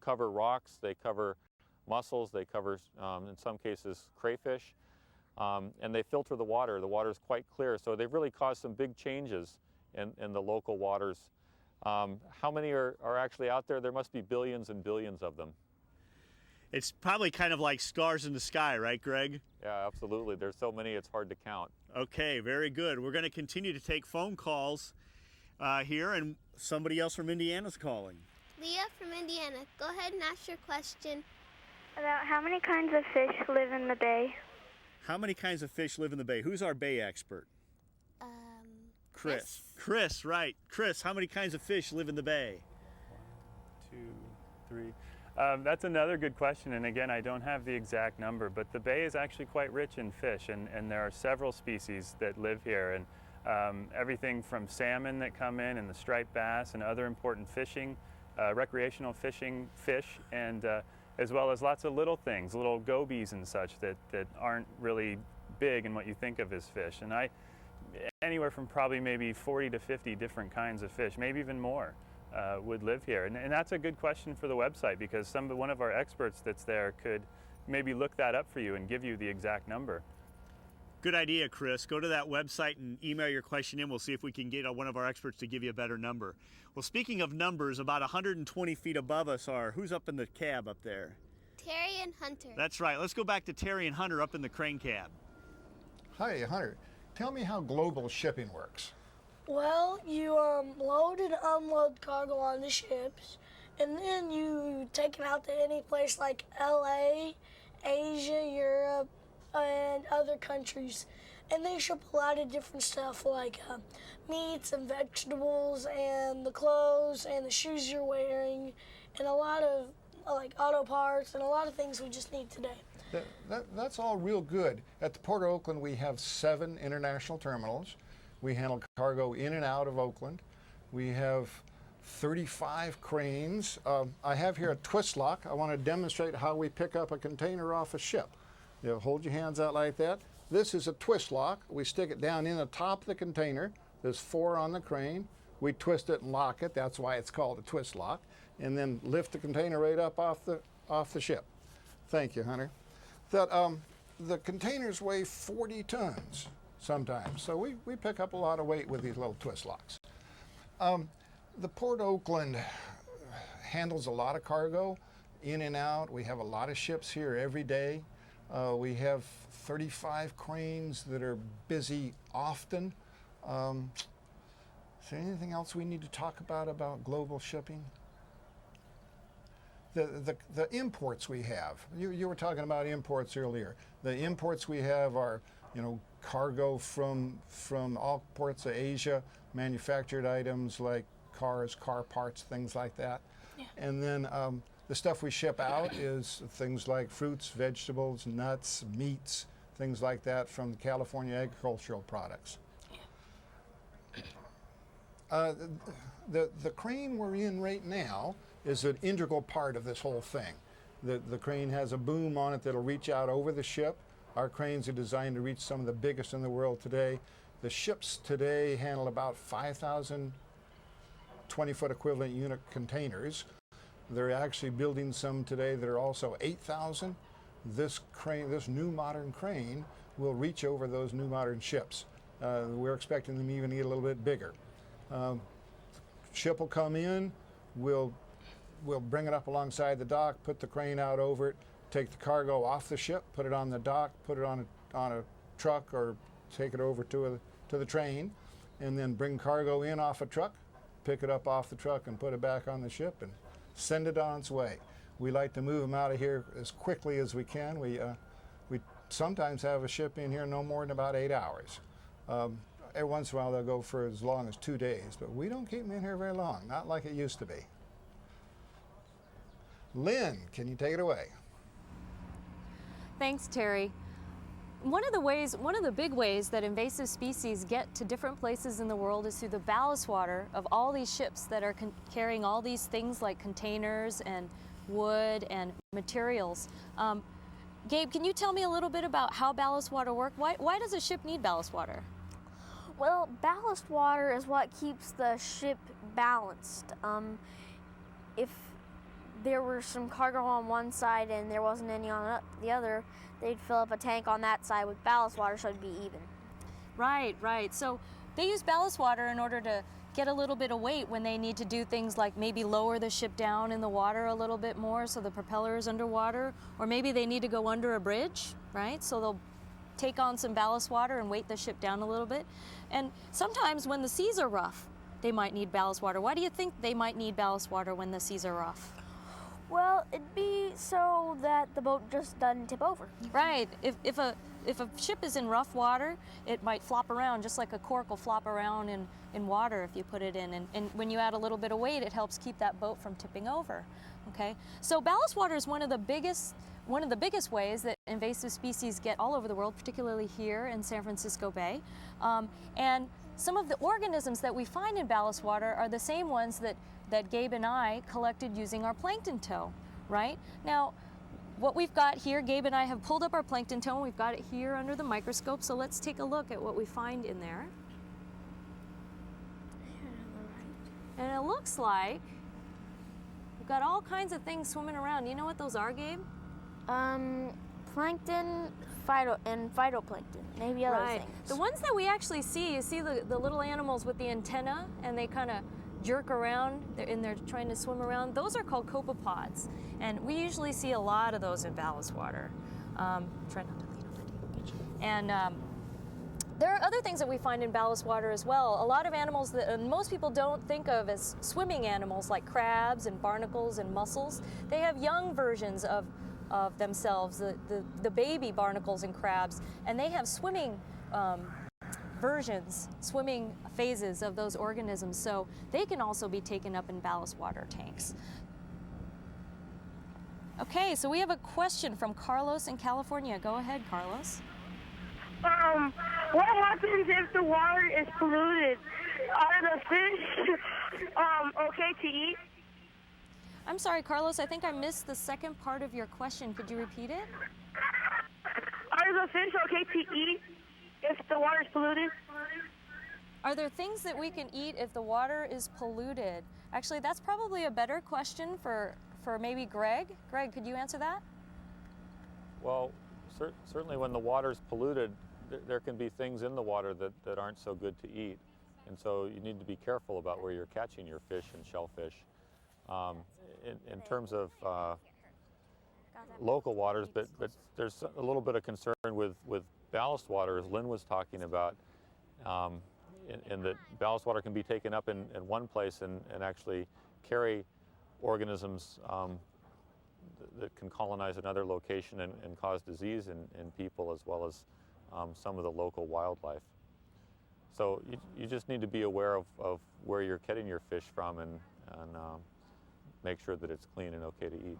[SPEAKER 6] cover rocks, they cover mussels, they cover in some cases crayfish, and they filter the water. The water is quite clear, so they've really caused some big changes in the local waters. How many are actually out there? There must be billions and billions of them.
[SPEAKER 3] It's probably kind of like stars in the sky, right, Greg?
[SPEAKER 6] Yeah, absolutely. There's so many it's hard to count.
[SPEAKER 3] Okay, very good. We're going to continue to take phone calls here, and somebody else from Indiana's calling.
[SPEAKER 4] Leah from Indiana, go ahead and ask your question.
[SPEAKER 13] About how many kinds of fish live in the bay?
[SPEAKER 3] How many kinds of fish live in the bay? Who's our bay expert? Chris. Chris, right. Chris, how many kinds of fish live in the bay?
[SPEAKER 9] 1, 2, 3. That's another good question, and again, I don't have the exact number, but the bay is actually quite rich in fish, and there are several species that live here, and everything from salmon that come in, and the striped bass, and other important fishing, recreational fishing fish, and as well as lots of little things, little gobies and such that aren't really big in what you think of as fish. And anywhere from probably maybe 40 to 50 different kinds of fish, maybe even more, would live here. And that's a good question for the website, because one of our experts that's there could maybe look that up for you and give you the exact number.
[SPEAKER 3] Good idea, Chris. Go to that website and email your question in. We'll see if we can get one of our experts to give you a better number. Well, speaking of numbers, about 120 feet above us who's up in the cab up there?
[SPEAKER 4] Terry and Hunter.
[SPEAKER 3] That's right. Let's go back to Terry and Hunter up in the crane cab.
[SPEAKER 2] Hi, Hunter. Tell me how global shipping works.
[SPEAKER 1] Well, you load and unload cargo on the ships, and then you take it out to any place like LA, Asia, Europe, and other countries. And they ship a lot of different stuff like meats and vegetables and the clothes and the shoes you're wearing and a lot of like auto parts and a lot of things we just need today.
[SPEAKER 2] That's all real good. At the Port of Oakland, we have 7 international terminals. We handle cargo in and out of Oakland. We have 35 cranes. I have here a twist lock. I want to demonstrate how we pick up a container off a ship. You hold your hands out like that. This is a twist lock. We stick it down in the top of the container. There's 4 on the crane. We twist it and lock it. That's why it's called a twist lock. And then lift the container right up off the ship. Thank you, Hunter. The containers weigh 40 tons. sometimes. So we pick up a lot of weight with these little twist locks. The Port of Oakland handles a lot of cargo in and out. We have a lot of ships here every day. We have 35 cranes that are busy often. Is there anything else we need to talk about global shipping? The imports we have. You were talking about imports earlier. The imports we have are, cargo from all ports of Asia, manufactured items like cars, car parts, things like that. Yeah. And then the stuff we ship out is things like fruits, vegetables, nuts, meats, things like that from the California agricultural products. The crane we're in right now is an integral part of this whole thing. The crane has a boom on it that'll reach out over the ship. Our cranes are designed to reach some of the biggest in the world today. The ships today handle about 5,000 20-foot equivalent unit containers. They're actually building some today that are also 8,000. This new modern crane will reach over those new modern ships. We're expecting them even to get a little bit bigger. Ship will come in, we'll bring it up alongside the dock, put the crane out over it, take the cargo off the ship, put it on the dock, put it on a truck, or take it over to the train, and then bring cargo in off a truck, pick it up off the truck and put it back on the ship and send it on its way. We like to move them out of here as quickly as we can. We sometimes have a ship in here no more than about 8 hours. Every once in a while they'll go for as long as 2 days, but we don't keep them in here very long, not like it used to be. Lynn, can you take it away?
[SPEAKER 15] Thanks, Terry. One of the big ways that invasive species get to different places in the world is through the ballast water of all these ships that are carrying all these things like containers and wood and materials. Gabe, can you tell me a little bit about how ballast water work? Why does a ship need ballast water?
[SPEAKER 17] Well, ballast water is what keeps the ship balanced. If there were some cargo on one side and there wasn't any on the other, they'd fill up a tank on that side with ballast water so it'd be even.
[SPEAKER 15] Right. So they use ballast water in order to get a little bit of weight when they need to do things like maybe lower the ship down in the water a little bit more so the propeller is underwater, or maybe they need to go under a bridge, right? So they'll take on some ballast water and weight the ship down a little bit. And sometimes when the seas are rough, they might need ballast water. Why do you think they might need ballast water when the seas are rough?
[SPEAKER 17] Well, it'd be so that the boat just doesn't tip over.
[SPEAKER 15] Right. If a ship is in rough water, it might flop around just like a cork will flop around in water if you put it in. And when you add a little bit of weight, it helps keep that boat from tipping over. Okay. So ballast water is one of the biggest ways that invasive species get all over the world, particularly here in San Francisco Bay. And some of the organisms that we find in ballast water are the same ones that Gabe and I collected using our plankton tow, right? Now, what we've got here, Gabe and I have pulled up our plankton tow, and we've got it here under the microscope, so let's take a look at what we find in there. And it looks like we've got all kinds of things swimming around. You know what those are, Gabe?
[SPEAKER 17] Plankton, phytoplankton, maybe other things.
[SPEAKER 15] The ones that we actually see, you see the little animals with the antenna, and they kind of jerk around and they're trying to swim around. Those are called copepods, and we usually see a lot of those in ballast water. Try not to lean over the And there are other things that we find in ballast water as well. A lot of animals that most people don't think of as swimming animals, like crabs and barnacles and mussels, they have young versions of themselves, the baby barnacles and crabs, and they have swimming swimming phases of those organisms, so they can also be taken up in ballast water tanks. Okay, so we have a question from Carlos in California. Go ahead, Carlos.
[SPEAKER 18] What happens if the water is polluted? Are the fish okay to eat?
[SPEAKER 15] I'm sorry, Carlos, I think I missed the second part of your question. Could you repeat it?
[SPEAKER 18] Are the fish okay to eat if the water is polluted?
[SPEAKER 15] Are there things that we can eat if the water is polluted? Actually, that's probably a better question for maybe Greg. Greg, could you answer that?
[SPEAKER 6] Well, certainly when the water is polluted, there can be things in the water that aren't so good to eat. And so you need to be careful about where you're catching your fish and shellfish. In terms of local waters, but there's a little bit of concern with ballast water, as Lynn was talking about, in that ballast water can be taken up in one place and actually carry organisms that can colonize another location and cause disease in people, as well as some of the local wildlife. So you just need to be aware of where you're getting your fish from and make sure that it's clean and okay to eat.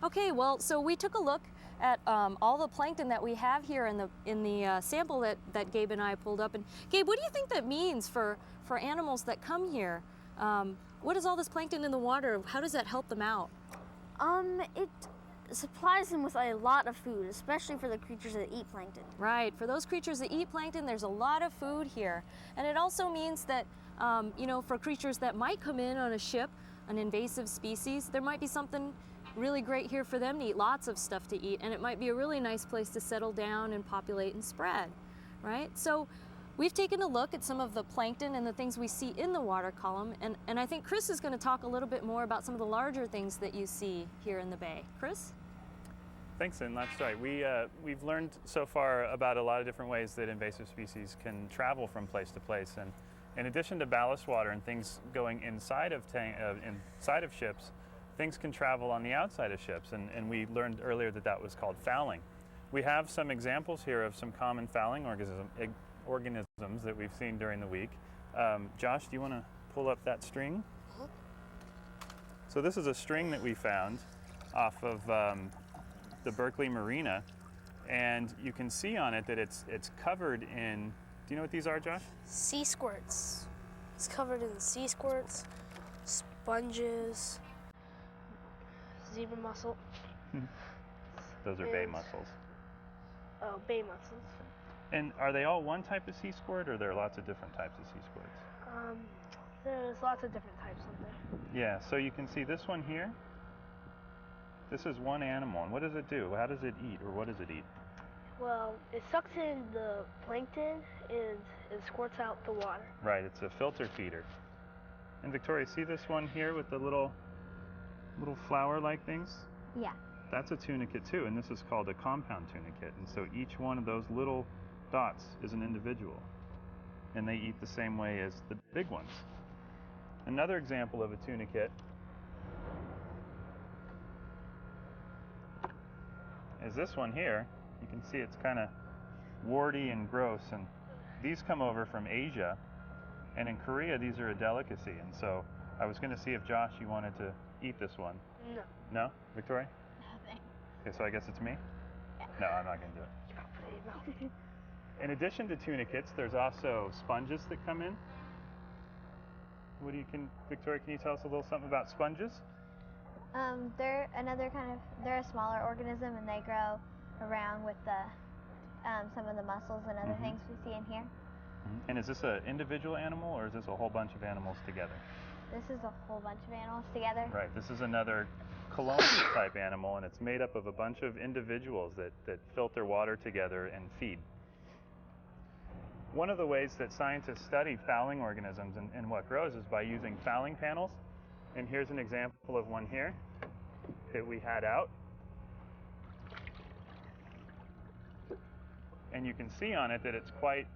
[SPEAKER 15] Okay, well, so we took a look at all the plankton that we have here in the sample that Gabe and I pulled up. And Gabe, what do you think that means for animals that come here? What is all this plankton in the water? How does that help them out?
[SPEAKER 17] It supplies them with a lot of food, especially for the creatures that eat plankton.
[SPEAKER 15] Right, for those creatures that eat plankton, there's a lot of food here. And it also means that, you know, for creatures that might come in on a ship, an invasive species, there might be something really great here for them to eat, lots of stuff to eat, and it might be a really nice place to settle down and populate and spread, right? So we've taken a look at some of the plankton and the things we see in the water column, and I think Chris is going to talk a little bit more about some of the larger things that you see here in the bay. Chris?
[SPEAKER 9] Thanks, and that's right. We've learned so far about a lot of different ways that invasive species can travel from place to place, and in addition to ballast water and things going inside of ships, things can travel on the outside of ships, and we learned earlier that that was called fouling. We have some examples here of some common fouling organisms that we've seen during the week. Josh, do you want to pull up that string? So this is a string that we found off of the Berkeley Marina, and you can see on it that it's covered in, do you know what these are, Josh?
[SPEAKER 7] Sea squirts. It's covered in sea squirts, sponges, zebra mussel.
[SPEAKER 9] Those are bay mussels.
[SPEAKER 7] Oh, bay mussels.
[SPEAKER 9] And are they all one type of sea squirt, or are there lots of different types of sea squirts?
[SPEAKER 7] There's lots of different types of there.
[SPEAKER 9] Yeah, so you can see this one here. This is one animal, and what does it do? How does it eat, or what does it eat?
[SPEAKER 7] Well, it sucks in the plankton and it squirts out the water.
[SPEAKER 9] Right, it's a filter feeder. And Victoria, see this one here with the little flower-like things?
[SPEAKER 8] Yeah.
[SPEAKER 9] That's a tunicate too, and this is called a compound tunicate. And so each one of those little dots is an individual, and they eat the same way as the big ones. Another example of a tunicate is this one here. You can see it's kind of warty and gross, and these come over from Asia, and in Korea these are a delicacy. And so I was going to see if Josh, you wanted to eat this one.
[SPEAKER 7] No.
[SPEAKER 9] No? Victoria?
[SPEAKER 8] No, thanks.
[SPEAKER 9] Okay, so I guess it's me?
[SPEAKER 8] Yeah.
[SPEAKER 9] No, I'm not going to do it. In addition to tunicates, there's also sponges that come in. Victoria, can you tell us a little something about sponges?
[SPEAKER 8] They're they're a smaller organism, and they grow around with some of the mussels and other things we see in here.
[SPEAKER 9] And is this an individual animal, or is this a whole bunch of animals together?
[SPEAKER 8] This is a whole bunch of animals together.
[SPEAKER 9] Right, this is another colonial type animal, and it's made up of a bunch of individuals that filter water together and feed. One of the ways that scientists study fouling organisms and what grows is by using fouling panels. And here's an example of one here that we had out. And you can see on it that it's quite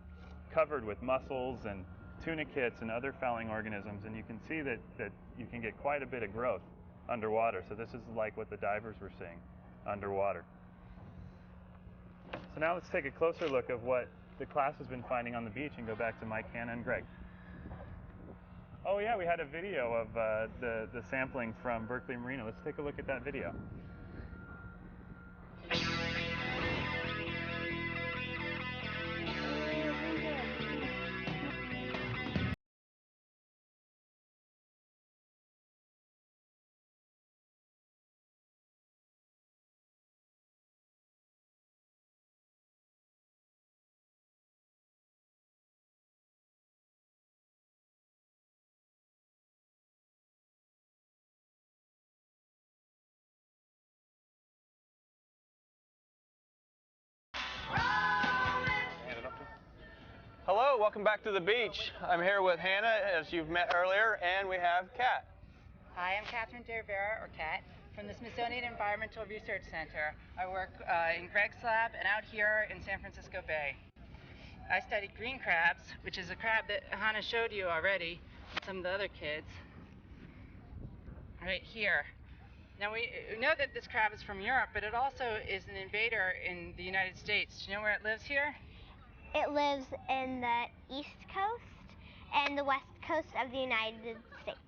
[SPEAKER 9] covered with mussels and tunicates and other fouling organisms, and you can see that you can get quite a bit of growth underwater. So this is like what the divers were seeing underwater. So now let's take a closer look at what the class has been finding on the beach and go back to Mike, Hannah, and Greg. Oh yeah, we had a video of the sampling from Berkeley Marina. Let's take a look at that video.
[SPEAKER 19] Hello, welcome back to the beach. I'm here with Hannah, as you've met earlier, and we have Kat.
[SPEAKER 20] Hi, I'm Catherine DeRivera, or Kat, from the Smithsonian Environmental Research Center. I work in Greg's lab and out here in San Francisco Bay. I study green crabs, which is a crab that Hannah showed you already, and some of the other kids, right here. Now we know that this crab is from Europe, but it also is an invader in the United States. Do you know where it lives here?
[SPEAKER 14] It lives in the East Coast and the West Coast of the United States.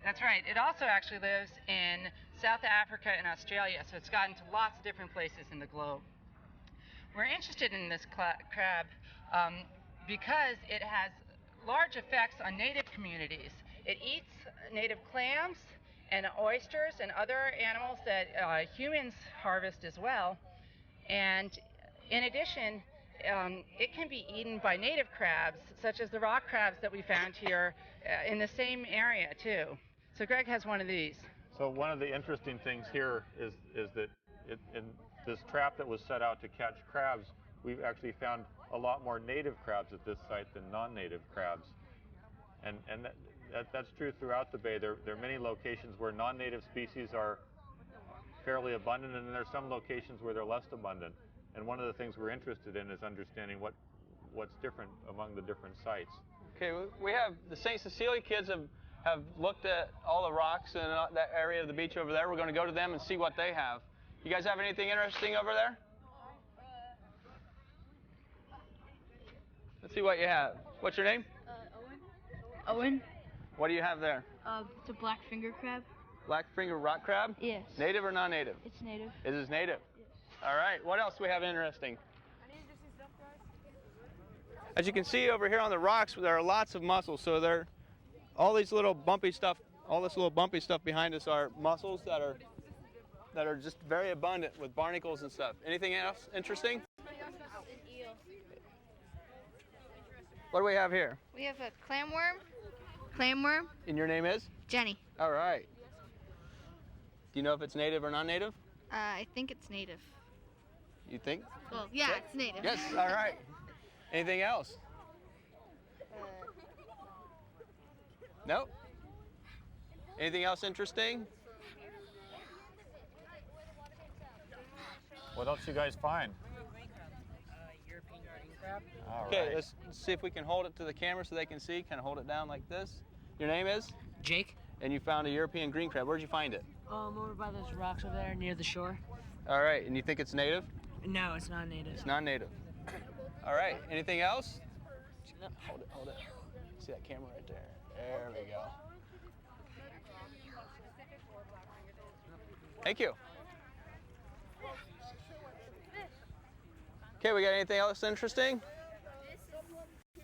[SPEAKER 20] That's right. It also actually lives in South Africa and Australia, so it's gotten to lots of different places in the globe. We're interested in this crab because it has large effects on native communities. It eats native clams and oysters and other animals that humans harvest as well. And in addition, it can be eaten by native crabs, such as the rock crabs that we found here in the same area too. So Greg has one of these.
[SPEAKER 6] So one of the interesting things here is that in this trap that was set out to catch crabs, we've actually found a lot more native crabs at this site than non-native crabs. And that's true throughout the bay. There are many locations where non-native species are fairly abundant, and then there's some locations where they're less abundant. And one of the things we're interested in is understanding what's different among the different sites.
[SPEAKER 19] Okay, we have the St. Cecilia kids have looked at all the rocks in that area of the beach over there. We're going to go to them and see what they have. You guys have anything interesting over there? Let's see what you have. What's your name?
[SPEAKER 21] Owen.
[SPEAKER 19] What do you have there?
[SPEAKER 21] It's a black finger crab.
[SPEAKER 19] Black finger rock crab?
[SPEAKER 21] Yes.
[SPEAKER 19] Native or non-native?
[SPEAKER 21] It's native.
[SPEAKER 19] It is native?
[SPEAKER 21] Yes.
[SPEAKER 19] All right, what else do we have interesting? As you can see over here on the rocks, there are lots of mussels. So there, all this little bumpy stuff behind us are mussels that are just very abundant with barnacles and stuff. Anything else interesting? What do we have here?
[SPEAKER 21] We have a clamworm.
[SPEAKER 19] And your name is?
[SPEAKER 21] Jenny.
[SPEAKER 19] All right. Do you know if it's native or non-native?
[SPEAKER 21] I think it's native.
[SPEAKER 19] You think?
[SPEAKER 21] Well, yeah, it's native.
[SPEAKER 19] Yes, all right. Anything else? Nope. Anything else interesting?
[SPEAKER 6] What else you guys find?
[SPEAKER 20] European green crab.
[SPEAKER 6] All
[SPEAKER 19] Okay,
[SPEAKER 6] right.
[SPEAKER 19] let's see if we can hold it to the camera so they can see. Kind of hold it down like this. Your name is?
[SPEAKER 20] Jake.
[SPEAKER 19] And you found a European green crab. Where'd you find it?
[SPEAKER 20] Over by those rocks over there near the shore.
[SPEAKER 19] All right, and you think it's native?
[SPEAKER 20] No, it's not native.
[SPEAKER 19] It's non-native. All right, anything else? No, hold it. See that camera right there? There we go. Thank you. Okay, we got anything else interesting?
[SPEAKER 20] We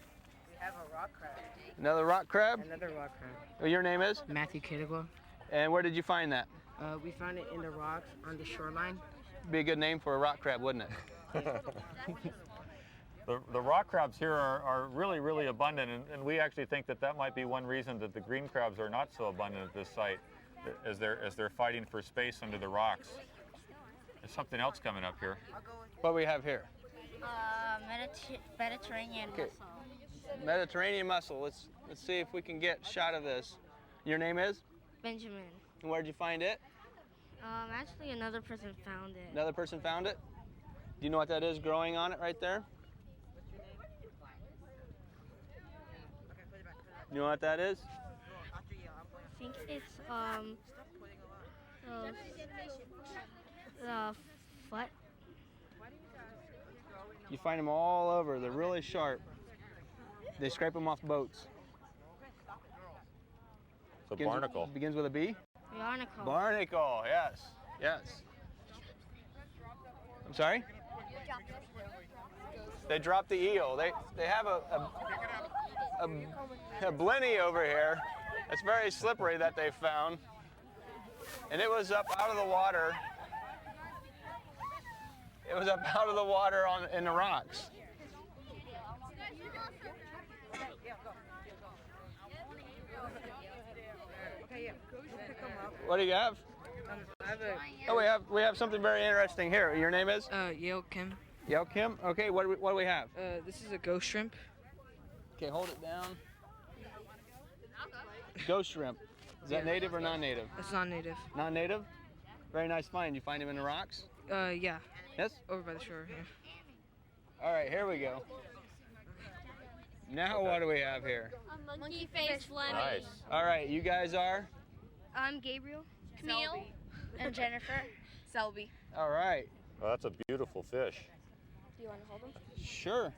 [SPEAKER 20] have a rock crab.
[SPEAKER 19] Another rock crab?
[SPEAKER 20] Another rock crab.
[SPEAKER 19] Well, your name is?
[SPEAKER 20] Matthew Kittigwa.
[SPEAKER 19] And where did you find that?
[SPEAKER 20] We found it in the rocks on the shoreline.
[SPEAKER 19] Be a good name for a rock crab, wouldn't it?
[SPEAKER 6] The rock crabs here are really, really abundant, and we actually think that might be one reason that the green crabs are not so abundant at this site, as they're fighting for space under the rocks. There's something else coming up here.
[SPEAKER 19] What do we have here?
[SPEAKER 14] Mediterranean
[SPEAKER 19] mussel. Mediterranean mussel. Let's see if we can get a shot of this. Your name is?
[SPEAKER 17] Benjamin.
[SPEAKER 19] And where'd you find it?
[SPEAKER 17] Actually, another person found it.
[SPEAKER 19] Another person found it? Do you know what that is growing on it right there? You know what that is?
[SPEAKER 17] I think it's foot.
[SPEAKER 19] You find them all over. They're really sharp. They scrape them off boats.
[SPEAKER 6] It's a barnacle.
[SPEAKER 19] Begins with a B?
[SPEAKER 17] Barnacle.
[SPEAKER 19] Barnacle, yes. Yes. I'm sorry? They dropped the eel. They have a blenny over here. It's very slippery that they found. And it was up out of the water. It was up out of the water in the rocks. What do you have? Oh, we have something very interesting here. Your name is?
[SPEAKER 21] Yale Kim.
[SPEAKER 19] Yale Kim. Okay, what do we have?
[SPEAKER 21] This is a ghost shrimp.
[SPEAKER 19] Okay, hold it down. Ghost shrimp. Is that native or non-native?
[SPEAKER 11] It's non-native.
[SPEAKER 19] Non-native? Very nice find. You find him in the rocks?
[SPEAKER 11] Yeah.
[SPEAKER 19] Yes?
[SPEAKER 11] Over by the shore, yeah.
[SPEAKER 19] All right, here we go. Now what do we have here?
[SPEAKER 4] A monkey face Fleming.
[SPEAKER 19] Nice. All right, you guys are?
[SPEAKER 7] I'm Gabriel.
[SPEAKER 4] Camille.
[SPEAKER 7] And Jennifer.
[SPEAKER 11] Selby.
[SPEAKER 19] All right.
[SPEAKER 6] Well, that's a beautiful fish.
[SPEAKER 4] Do you want to hold him?
[SPEAKER 19] Sure.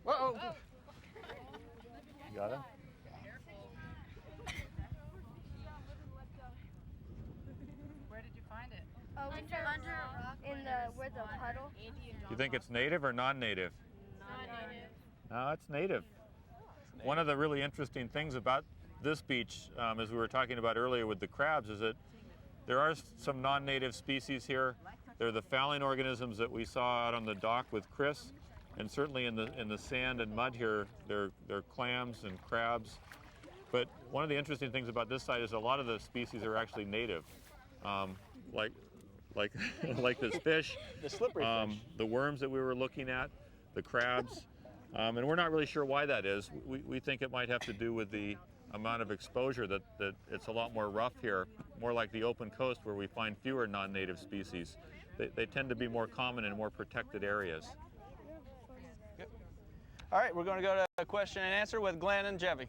[SPEAKER 19] Whoa.
[SPEAKER 6] You got him?
[SPEAKER 20] Where did you find it?
[SPEAKER 7] Where the puddle.
[SPEAKER 6] You think it's native or non-native?
[SPEAKER 7] Non-native.
[SPEAKER 6] No, it's native. One of the really interesting things about this beach, as we were talking about earlier with the crabs, is that there are some non-native species here. They're the fouling organisms that we saw out on the dock with Chris, and certainly in the sand and mud here, they're clams and crabs. But one of the interesting things about this site is a lot of the species are actually native, like this fish,
[SPEAKER 19] the slippery fish,
[SPEAKER 6] the worms that we were looking at, the crabs, and we're not really sure why that is. We think it might have to do with the amount of exposure, that it's a lot more rough here, more like the open coast where we find fewer non-native species. They tend to be more common in more protected areas.
[SPEAKER 19] Yep. All right, we're going to go to question and answer with Glenn and Jevy.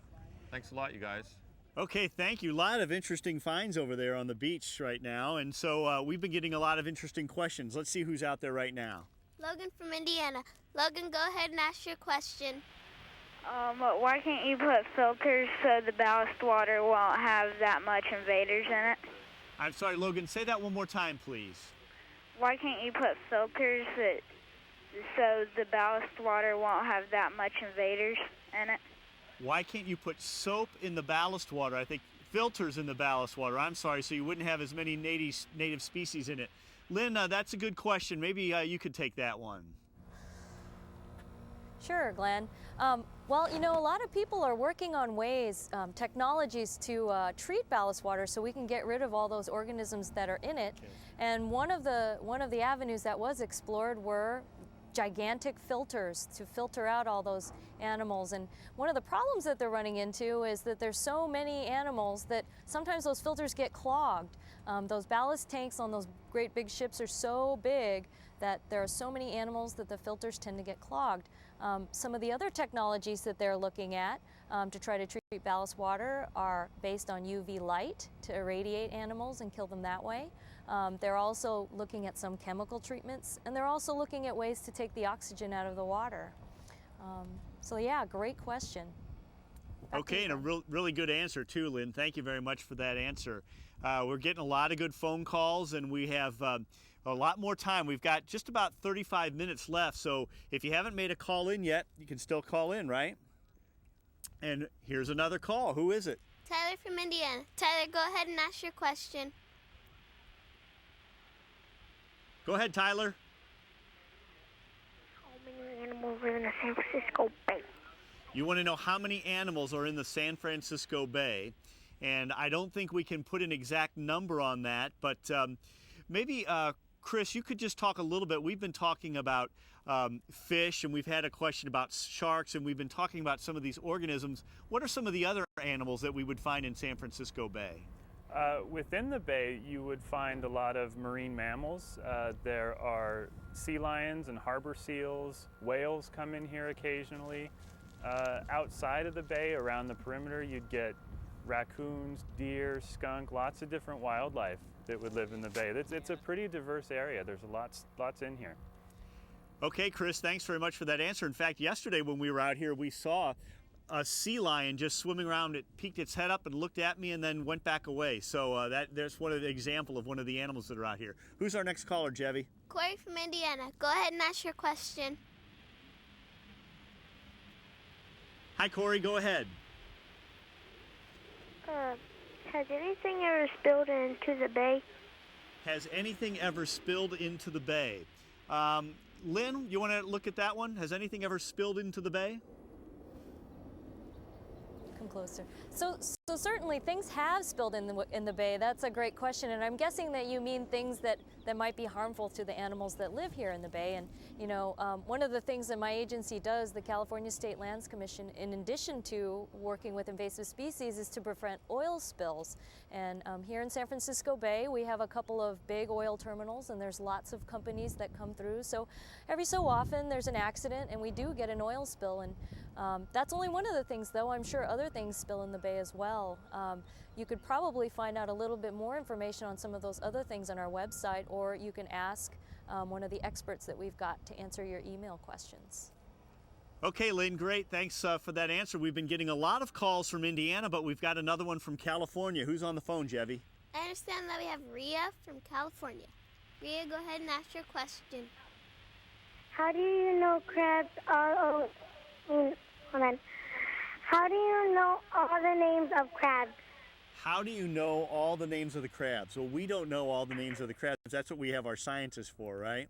[SPEAKER 6] Thanks a lot, you guys.
[SPEAKER 3] Okay, thank you. A lot of interesting finds over there on the beach right now, and so we've been getting a lot of interesting questions. Let's see who's out there right now.
[SPEAKER 4] Logan from Indiana. Logan, go ahead and ask your question.
[SPEAKER 22] Why can't you put filters so the ballast water won't have that much invaders in it?
[SPEAKER 3] I'm sorry, Logan, say that one more time, please.
[SPEAKER 22] Why can't you put filters so the ballast water won't have that much invaders in it?
[SPEAKER 3] Why can't you put soap in the ballast water? I think filters in the ballast water. I'm sorry, so you wouldn't have as many native species in it. Lynn, that's a good question. Maybe you could take that one.
[SPEAKER 15] Sure, Glenn. Well, you know, a lot of people are working on ways, technologies to treat ballast water so we can get rid of all those organisms that are in it. Okay. And one of the avenues that was explored were gigantic filters to filter out all those animals. And one of the problems that they're running into is that there's so many animals that sometimes those filters get clogged. Those ballast tanks on those great big ships are so big that there are so many animals that the filters tend to get clogged. Some of the other technologies that they're looking at to try to treat ballast water are based on UV light to irradiate animals and kill them that way. They're also looking at some chemical treatments, and they're also looking at ways to take the oxygen out of the water. So yeah, great question.
[SPEAKER 3] Okay, and a really good answer too, Lynn. Thank you very much for that answer. We're getting a lot of good phone calls, and we have a lot more time. We've got just about 35 minutes left, so if you haven't made a call in yet, you can still call in, right? And here's another call. Who is it?
[SPEAKER 4] Tyler from Indiana. Tyler, go ahead and ask your question.
[SPEAKER 3] Go ahead, Tyler.
[SPEAKER 22] How many animals live in the San Francisco Bay?
[SPEAKER 3] You want to know how many animals are in the San Francisco Bay, and I don't think we can put an exact number on that, but maybe, Chris, you could just talk a little bit. We've been talking about fish, and we've had a question about sharks, and we've been talking about some of these organisms. What are some of the other animals that we would find in San Francisco Bay?
[SPEAKER 9] Within the bay, you would find a lot of marine mammals. There are sea lions and harbor seals. Whales come in here occasionally. Outside of the bay, around the perimeter, you'd get raccoons, deer, skunk, lots of different wildlife that would live in the bay. It's a pretty diverse area. There's lots in here.
[SPEAKER 3] Okay, Chris, thanks very much for that answer. In fact, yesterday when we were out here, we saw a sea lion just swimming around. It peeked its head up and looked at me and then went back away. So there's one of the example of one of the animals that are out here. Who's our next caller, Jevy?
[SPEAKER 4] Corey from Indiana. Go ahead and ask your question.
[SPEAKER 3] Hi, Corey. Go ahead.
[SPEAKER 22] Has anything ever spilled into the bay?
[SPEAKER 3] Has anything ever spilled into the bay? Lynn, you want to look at that one? Has anything ever spilled into the bay?
[SPEAKER 15] Come closer. So So certainly things have spilled in the bay. That's a great question, and I'm guessing that you mean things that might be harmful to the animals that live here in the bay. And you know, one of the things that my agency does, the California State Lands Commission, in addition to working with invasive species, is to prevent oil spills. And here in San Francisco Bay, we have a couple of big oil terminals, and there's lots of companies that come through. So every so often there's an accident, and we do get an oil spill. And that's only one of the things, though. I'm sure other things spill in the bay as well. You could probably find out a little bit more information on some of those other things on our website, or you can ask one of the experts that we've got to answer your email questions.
[SPEAKER 3] Okay, Lynn, great. Thanks for that answer. We've been getting a lot of calls from Indiana, but we've got another one from California. Who's on the phone, Jevy?
[SPEAKER 4] I understand that we have Ria from California. Ria, go ahead and ask your question.
[SPEAKER 18] How do you know crabs are... hold on. How do you know all the names of crabs?
[SPEAKER 3] How do you know all the names of the crabs? Well, we don't know all the names of the crabs. That's what we have our scientists for, right?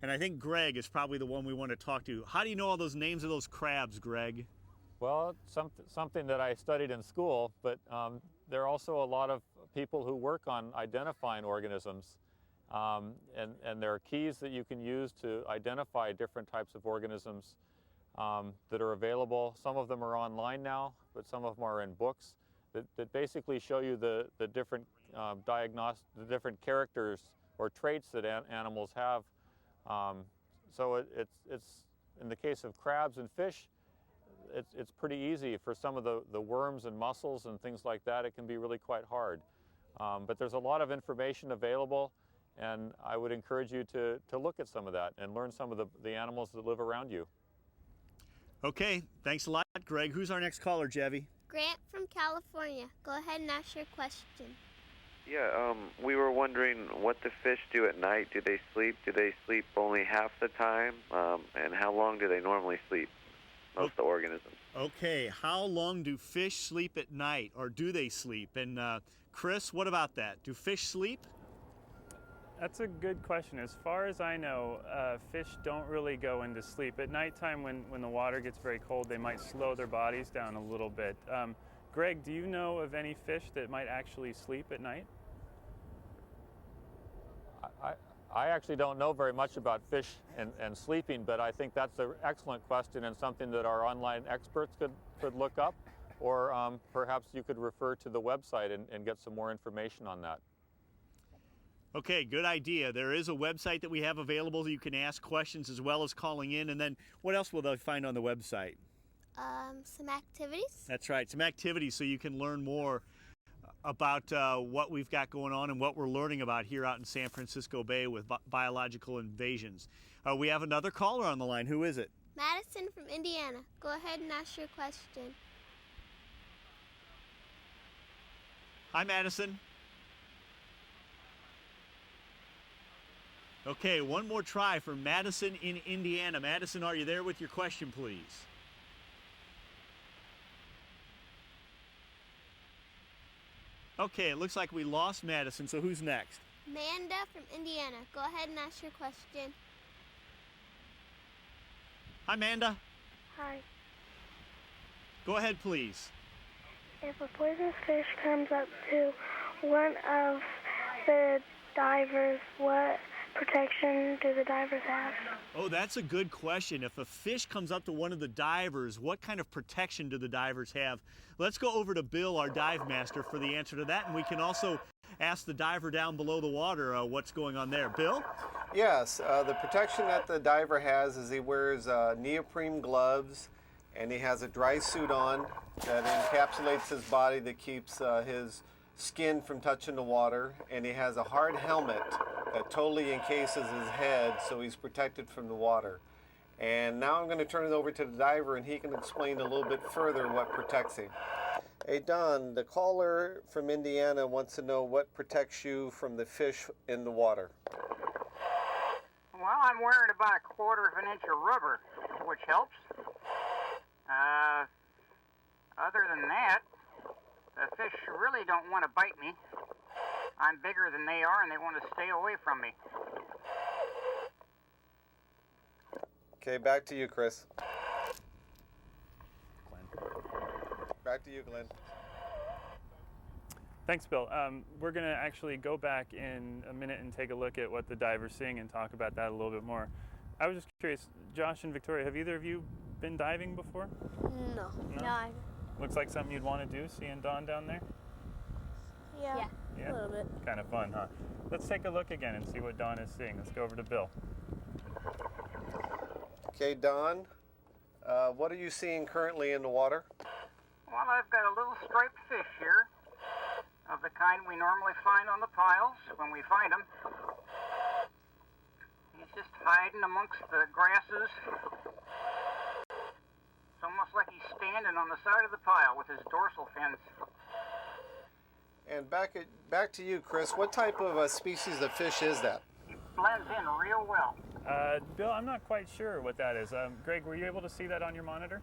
[SPEAKER 3] And I think Greg is probably the one we want to talk to. How do you know all those names of those crabs, Greg?
[SPEAKER 6] Well, something that I studied in school, but there are also a lot of people who work on identifying organisms. And there are keys that you can use to identify different types of organisms that are available. Some of them are online now, but some of them are in books that basically show you the different the different characters or traits that animals have. So it's in the case of crabs and fish, it's pretty easy. For some of the worms and mussels and things like that, it can be really quite hard. But there's a lot of information available, and I would encourage you to look at some of that and learn some of the animals that live around you.
[SPEAKER 3] Okay, thanks a lot, Greg. Who's our next caller, Jevy?
[SPEAKER 4] Grant from California. Go ahead and ask your question.
[SPEAKER 12] Yeah, we were wondering what the fish do at night. Do they sleep? Do they sleep only half the time? And how long do they normally sleep, most of the organisms?
[SPEAKER 3] Okay, how long do fish sleep at night, or do they sleep? And Chris, what about that? Do fish sleep?
[SPEAKER 9] That's a good question. As far as I know, fish don't really go into sleep. At nighttime, when the water gets very cold, they might slow their bodies down a little bit. Greg, do you know of any fish that might actually sleep at night?
[SPEAKER 6] I actually don't know very much about fish and sleeping, but I think that's an excellent question and something that our online experts could look up, or perhaps you could refer to the website and get some more information on that.
[SPEAKER 3] Okay, good idea. There is a website that we have available. You can ask questions as well as calling in. And then what else will they find on the website?
[SPEAKER 4] Some activities.
[SPEAKER 3] That's right, some activities so you can learn more about what we've got going on and what we're learning about here out in San Francisco Bay with biological invasions. We have another caller on the line. Who is it?
[SPEAKER 4] Madison from Indiana. Go ahead and ask your question.
[SPEAKER 3] Hi, Madison. Okay, one more try for Madison in Indiana. Madison, are you there with your question, please? Okay, it looks like we lost Madison, so who's next?
[SPEAKER 4] Amanda from Indiana. Go ahead and ask your question.
[SPEAKER 3] Hi, Amanda.
[SPEAKER 18] Hi.
[SPEAKER 3] Go ahead, please.
[SPEAKER 18] If a poisonous fish comes up to one of the divers, what protection do the divers have?
[SPEAKER 3] Oh, that's a good question. If a fish comes up to one of the divers, what kind of protection do the divers have? Let's go over to Bill, our dive master, for the answer to that, and we can also ask the diver down below the water what's going on there. Bill?
[SPEAKER 10] Yes, the protection that the diver has is he wears neoprene gloves, and he has a dry suit on that encapsulates his body, that keeps his skin from touching the water, and he has a hard helmet that totally encases his head so he's protected from the water. And now I'm going to turn it over to the diver, and he can explain a little bit further what protects him. Hey Don, the caller from Indiana wants to know what protects you from the fish in the water.
[SPEAKER 16] Well, I'm wearing about 1/4 inch of rubber, which helps. Other than that, the fish really don't want to bite me. I'm bigger than they are, and they want to stay away from me.
[SPEAKER 10] Okay, back to you, Chris. Back to you, Glenn.
[SPEAKER 9] Thanks, Bill. We're going to actually go back in a minute and take a look at what the diver's seeing and talk about that a little bit more. I was just curious, Josh and Victoria, have either of you been diving before?
[SPEAKER 17] No.
[SPEAKER 9] No. Looks like something you'd want to do, seeing Dawn down there?
[SPEAKER 17] Yeah.
[SPEAKER 9] Yeah.
[SPEAKER 17] A little bit.
[SPEAKER 9] Kind of fun, huh? Let's take a look again and see what Dawn is seeing. Let's go over to Bill.
[SPEAKER 10] Okay, Don, what are you seeing currently in the water?
[SPEAKER 16] Well, I've got a little striped fish here, of the kind we normally find on the piles when we find them. He's just hiding amongst the grasses. It's almost like he's standing on the side of the pile with his dorsal fins.
[SPEAKER 10] And back to you, Chris. What type of species of fish is that?
[SPEAKER 16] Blends in real well.
[SPEAKER 9] Bill, I'm not quite sure what that is. Greg, were you able to see that on your monitor?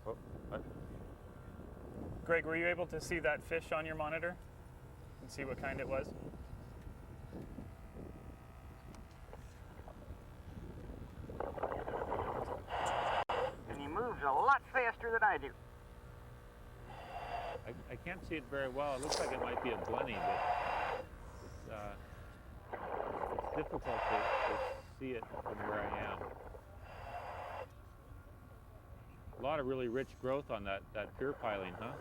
[SPEAKER 6] Oh, what?
[SPEAKER 9] Greg, were you able to see that fish on your monitor and see what kind it was?
[SPEAKER 16] And he moves a lot faster than I do.
[SPEAKER 6] I can't see it very well. It looks like it might be a blenny, but it's difficult to see it from where I am. A lot of really rich growth on that pier piling, huh?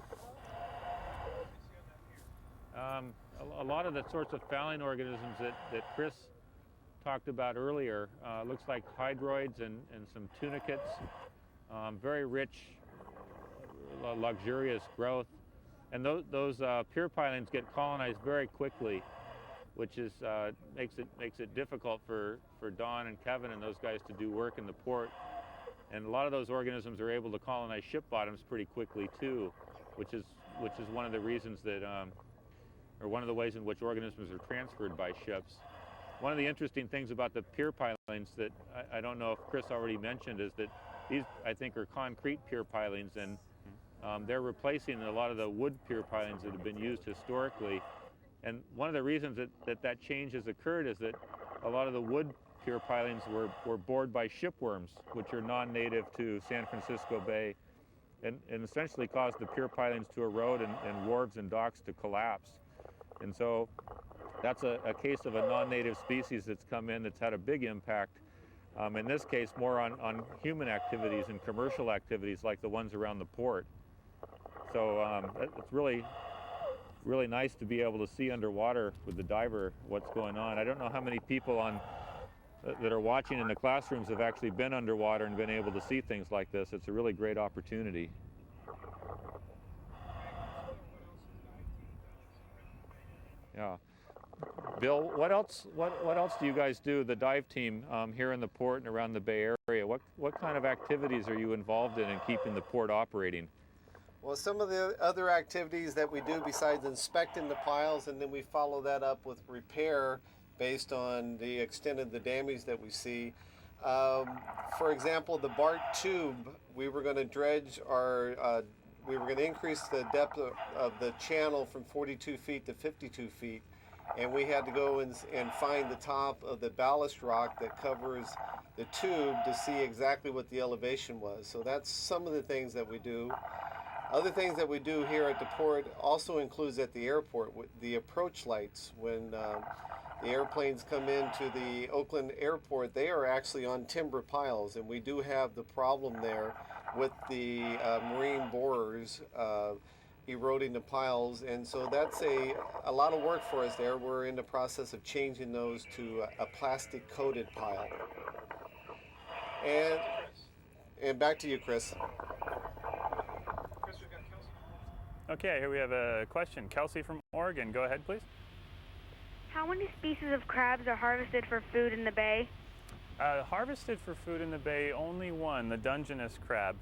[SPEAKER 6] A lot of the sorts of fouling organisms that Chris talked about earlier, looks like hydroids and some tunicates, very rich, luxurious growth. And those pier pilings get colonized very quickly, which is makes it difficult for Don and Kevin and those guys to do work in the port. And a lot of those organisms are able to colonize ship bottoms pretty quickly too, which is one of the reasons that, or one of the ways in which organisms are transferred by ships. One of the interesting things about the pier pilings that I don't know if Chris already mentioned is that these, I think, are concrete pier pilings, and they're replacing a lot of the wood pier pilings that have been used historically. And one of the reasons that change has occurred is that a lot of the wood pier pilings were bored by shipworms, which are non-native to San Francisco Bay, and essentially caused the pier pilings to erode and wharves and docks to collapse. And so that's a case of a non-native species that's come in that's had a big impact. In this case, more on human activities and commercial activities like the ones around the port. So it's really nice to be able to see underwater with the diver what's going on. I don't know how many people that are watching in the classrooms have actually been underwater and been able to see things like this. It's a really great opportunity. Yeah. Bill, what else do you guys do, the dive team, here in the port and around the Bay Area? What kind of activities are you involved in keeping the port operating?
[SPEAKER 10] Well, some of the other activities that we do besides inspecting the piles, and then we follow that up with repair based on the extent of the damage that we see. For example, the BART tube, we were going to dredge we were going to increase the depth of the channel from 42 feet to 52 feet. And we had to go and find the top of the ballast rock that covers the tube to see exactly what the elevation was. So that's some of the things that we do. Other things that we do here at the port also includes at the airport, with the approach lights. When the airplanes come into the Oakland airport, they are actually on timber piles, and we do have the problem there with the marine borers eroding the piles, and so that's a lot of work for us there. We're in the process of changing those to a plastic coated pile. And back to you, Chris.
[SPEAKER 9] Okay, here we have a question. Kelsey from Oregon, go ahead, please.
[SPEAKER 22] How many species of crabs are harvested for food in the bay?
[SPEAKER 9] Harvested for food in the bay, only one, the Dungeness crab.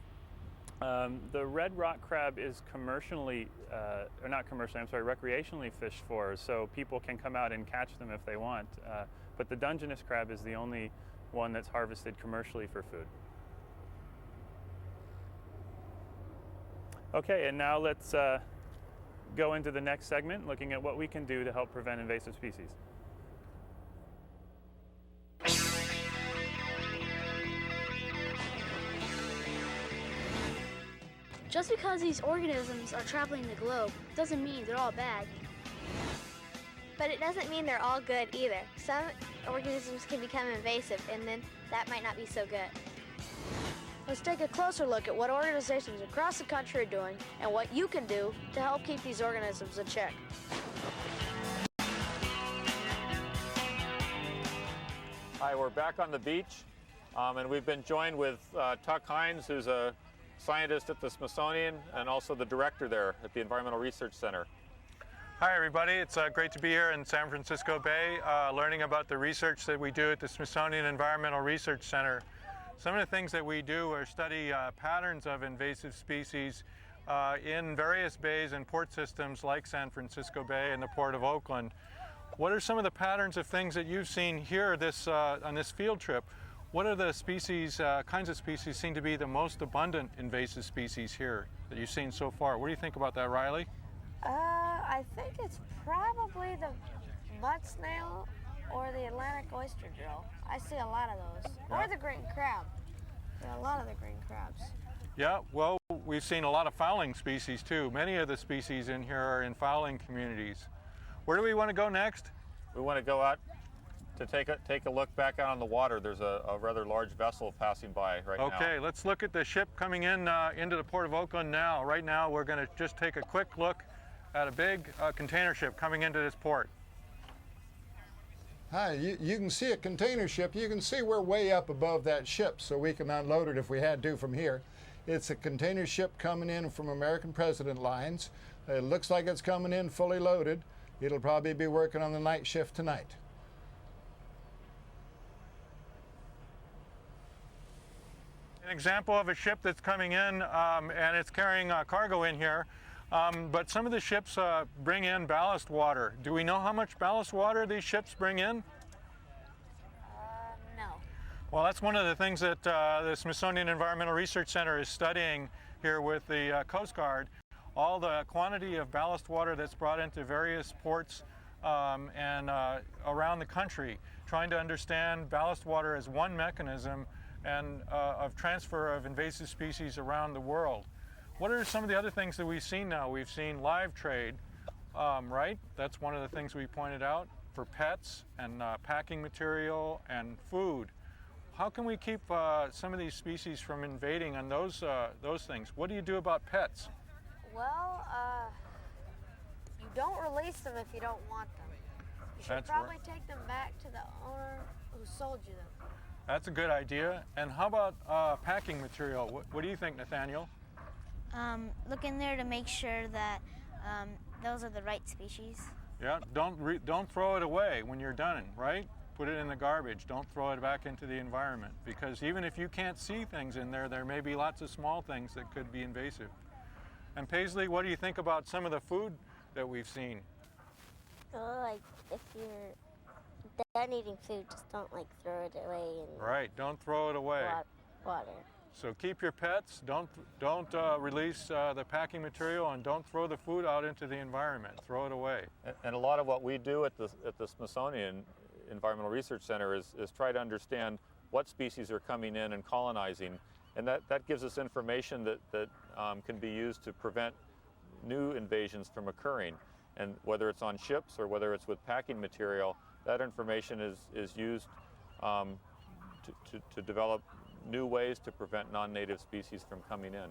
[SPEAKER 9] The red rock crab is commercially, or not commercially, I'm sorry, recreationally fished for, so people can come out and catch them if they want. But the Dungeness crab is the only one that's harvested commercially for food. Okay, and now let's go into the next segment, looking at what we can do to help prevent invasive species.
[SPEAKER 18] Just because these organisms are traveling the globe doesn't mean they're all bad.
[SPEAKER 14] But it doesn't mean they're all good either. Some organisms can become invasive, and then that might not be so good.
[SPEAKER 17] Let's take a closer look at what organizations across the country are doing and what you can do to help keep these organisms in check.
[SPEAKER 6] Hi, we're back on the beach, and we've been joined with Tuck Hines, who's a scientist at the Smithsonian and also the director there at the Environmental Research Center.
[SPEAKER 5] Hi everybody, it's great to be here in San Francisco Bay learning about the research that we do at the Smithsonian Environmental Research Center. Some of the things that we do are study patterns of invasive species in various bays and port systems like San Francisco Bay and the Port of Oakland. What are some of the patterns of things that you've seen here on this field trip? What are the species, kinds of species seem to be the most abundant invasive species here that you've seen so far? What do you think about that, Riley?
[SPEAKER 17] I think it's probably the mud snail or the Atlantic oyster drill. I see a lot of those.
[SPEAKER 5] Yeah.
[SPEAKER 17] Or the green crab. There are a lot of the green crabs.
[SPEAKER 5] Yeah, well, we've seen a lot of fouling species too. Many of the species in here are in fouling communities. Where do we want to go next?
[SPEAKER 6] We want to go out to take a look back out on the water. There's a rather large vessel passing by right now.
[SPEAKER 5] Okay, let's look at the ship coming in into the Port of Oakland now. Right now, we're going to just take a quick look at a big container ship coming into this port.
[SPEAKER 2] Hi, you can see a container ship. You can see we're way up above that ship, so we can unload it if we had to from here. It's a container ship coming in from American President Lines. It looks like it's coming in fully loaded. It'll probably be working on the night shift tonight.
[SPEAKER 5] An example of a ship that's coming in and it's carrying cargo in here. But some of the ships bring in ballast water. Do we know how much ballast water these ships bring in?
[SPEAKER 17] No.
[SPEAKER 5] Well, that's one of the things that the Smithsonian Environmental Research Center is studying here with the Coast Guard. All the quantity of ballast water that's brought into various ports and around the country, trying to understand ballast water as one mechanism and of transfer of invasive species around the world. What are some of the other things that we've seen now? We've seen live trade, right? That's one of the things we pointed out for pets and packing material and food. How can we keep some of these species from invading on those things? What do you do about pets?
[SPEAKER 17] Well, you don't release them if you don't want them. You should probably take them back to the owner who sold you them.
[SPEAKER 5] That's a good idea. And how about packing material? What do you think, Nathaniel?
[SPEAKER 14] Look in there to make sure that those are the right species.
[SPEAKER 5] Yeah, don't throw it away when you're done, right? Put it in the garbage. Don't throw it back into the environment, because even if you can't see things in there, there may be lots of small things that could be invasive. And Paisley, what do you think about some of the food that we've seen?
[SPEAKER 14] Like if you're done eating food, just don't like throw it away.
[SPEAKER 5] Right, don't throw it away.
[SPEAKER 14] Water.
[SPEAKER 5] So keep your pets, don't release the packing material, and don't throw the food out into the environment. Throw it away.
[SPEAKER 6] And a lot of what we do at the Smithsonian Environmental Research Center is try to understand what species are coming in and colonizing, and that gives us information that can be used to prevent new invasions from occurring. And whether it's on ships or whether it's with packing material, that information is used to develop new ways to prevent non-native species from coming in.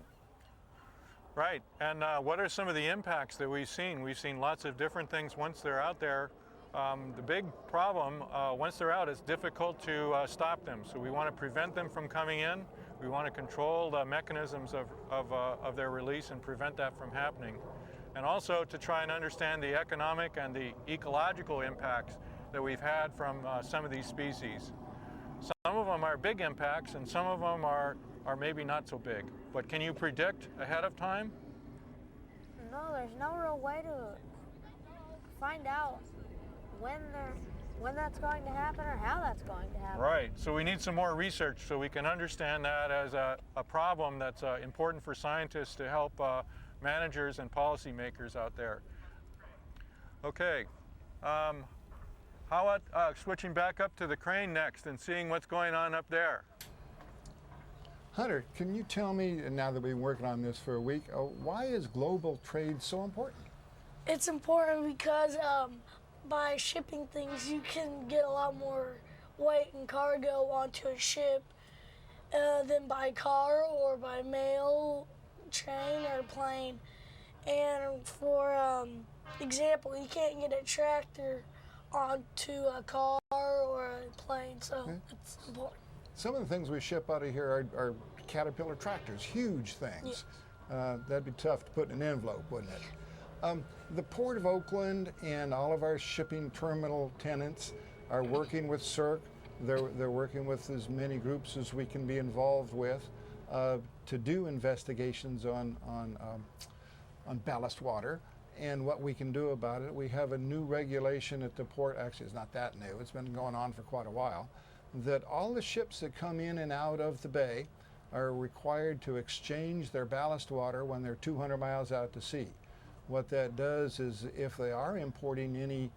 [SPEAKER 5] Right, and what are some of the impacts that we've seen? We've seen lots of different things once they're out there. The big problem, once they're out, it's difficult to stop them. So we want to prevent them from coming in. We want to control the mechanisms of their release and prevent that from happening. And also to try and understand the economic and the ecological impacts that we've had from some of these species. Some of them are big impacts and some of them are maybe not so big. But can you predict ahead of time?
[SPEAKER 17] No, there's no real way to find out when that's going to happen or how that's going to happen.
[SPEAKER 5] Right, so we need some more research so we can understand that as a problem that's important for scientists to help managers and policymakers out there. Okay, how about switching back up to the crane next and seeing what's going on up there?
[SPEAKER 2] Hunter, can you tell me, and now that we've been working on this for a week, why is global trade so important?
[SPEAKER 1] It's important because by shipping things, you can get a lot more weight and cargo onto a ship than by car or by mail, train, or plane. And for example, you can't get a tractor onto a car or a plane, so it's important.
[SPEAKER 2] Some of the things we ship out of here are Caterpillar tractors, huge things. That'd be tough to put in an envelope, wouldn't it? The Port of Oakland and all of our shipping terminal tenants are working with SERC. They're working with as many groups as we can be involved with to do investigations on ballast water and what we can do about it. We have a new regulation at the port. Actually, it's not that new. It's been going on for quite a while. That all the ships that come in and out of the bay are required to exchange their ballast water when they're 200 miles out to sea. What that does is if they are importing any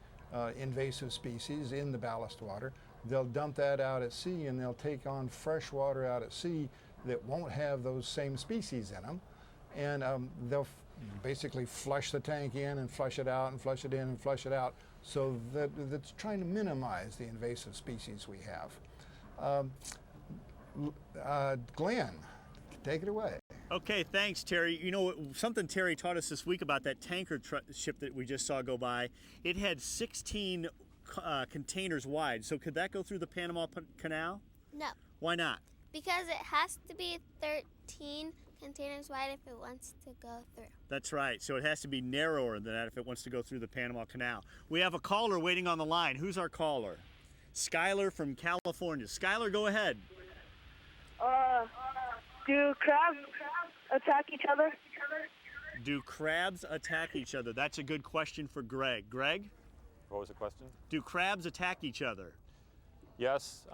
[SPEAKER 2] invasive species in the ballast water, they'll dump that out at sea and they'll take on fresh water out at sea that won't have those same species in them. And they'll basically flush the tank in and flush it out and flush it in and flush it out, so that's trying to minimize the invasive species we have. Glenn, take it away.
[SPEAKER 3] Okay, thanks, Terry. You know, something Terry taught us this week about that tanker ship that we just saw go by, it had 16 containers wide. So could that go through the Panama Canal?
[SPEAKER 4] No.
[SPEAKER 3] Why not?
[SPEAKER 4] Because it has to be 13 containers wide if it wants to go through.
[SPEAKER 3] That's right. So it has to be narrower than that if it wants to go through the Panama Canal. We have a caller waiting on the line. Who's our caller? Skylar from California. Skylar, go ahead.
[SPEAKER 18] Do crabs attack each other?
[SPEAKER 3] Do crabs attack each other? That's a good question for Greg. Greg?
[SPEAKER 6] What was the question?
[SPEAKER 3] Do crabs attack each other?
[SPEAKER 6] Yes,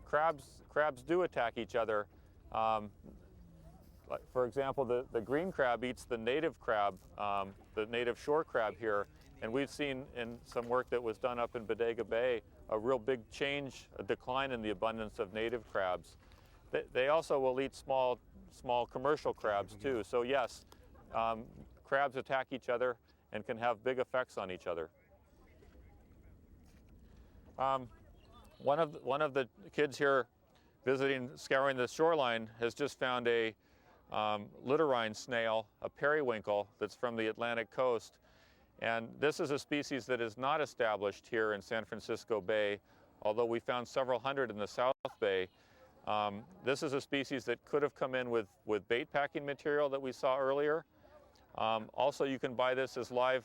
[SPEAKER 6] crabs do attack each other. Like for example, the green crab eats the native crab, the native shore crab here, and we've seen in some work that was done up in Bodega Bay a real big change, a decline in the abundance of native crabs. They also will eat small commercial crabs too. So yes, crabs attack each other and can have big effects on each other. One of the kids here scouring the shoreline has just found a littorine snail, a periwinkle that's from the Atlantic coast. And this is a species that is not established here in San Francisco Bay, although we found several hundred in the South Bay. This is a species that could have come in with bait packing material that we saw earlier. Also, you can buy this as live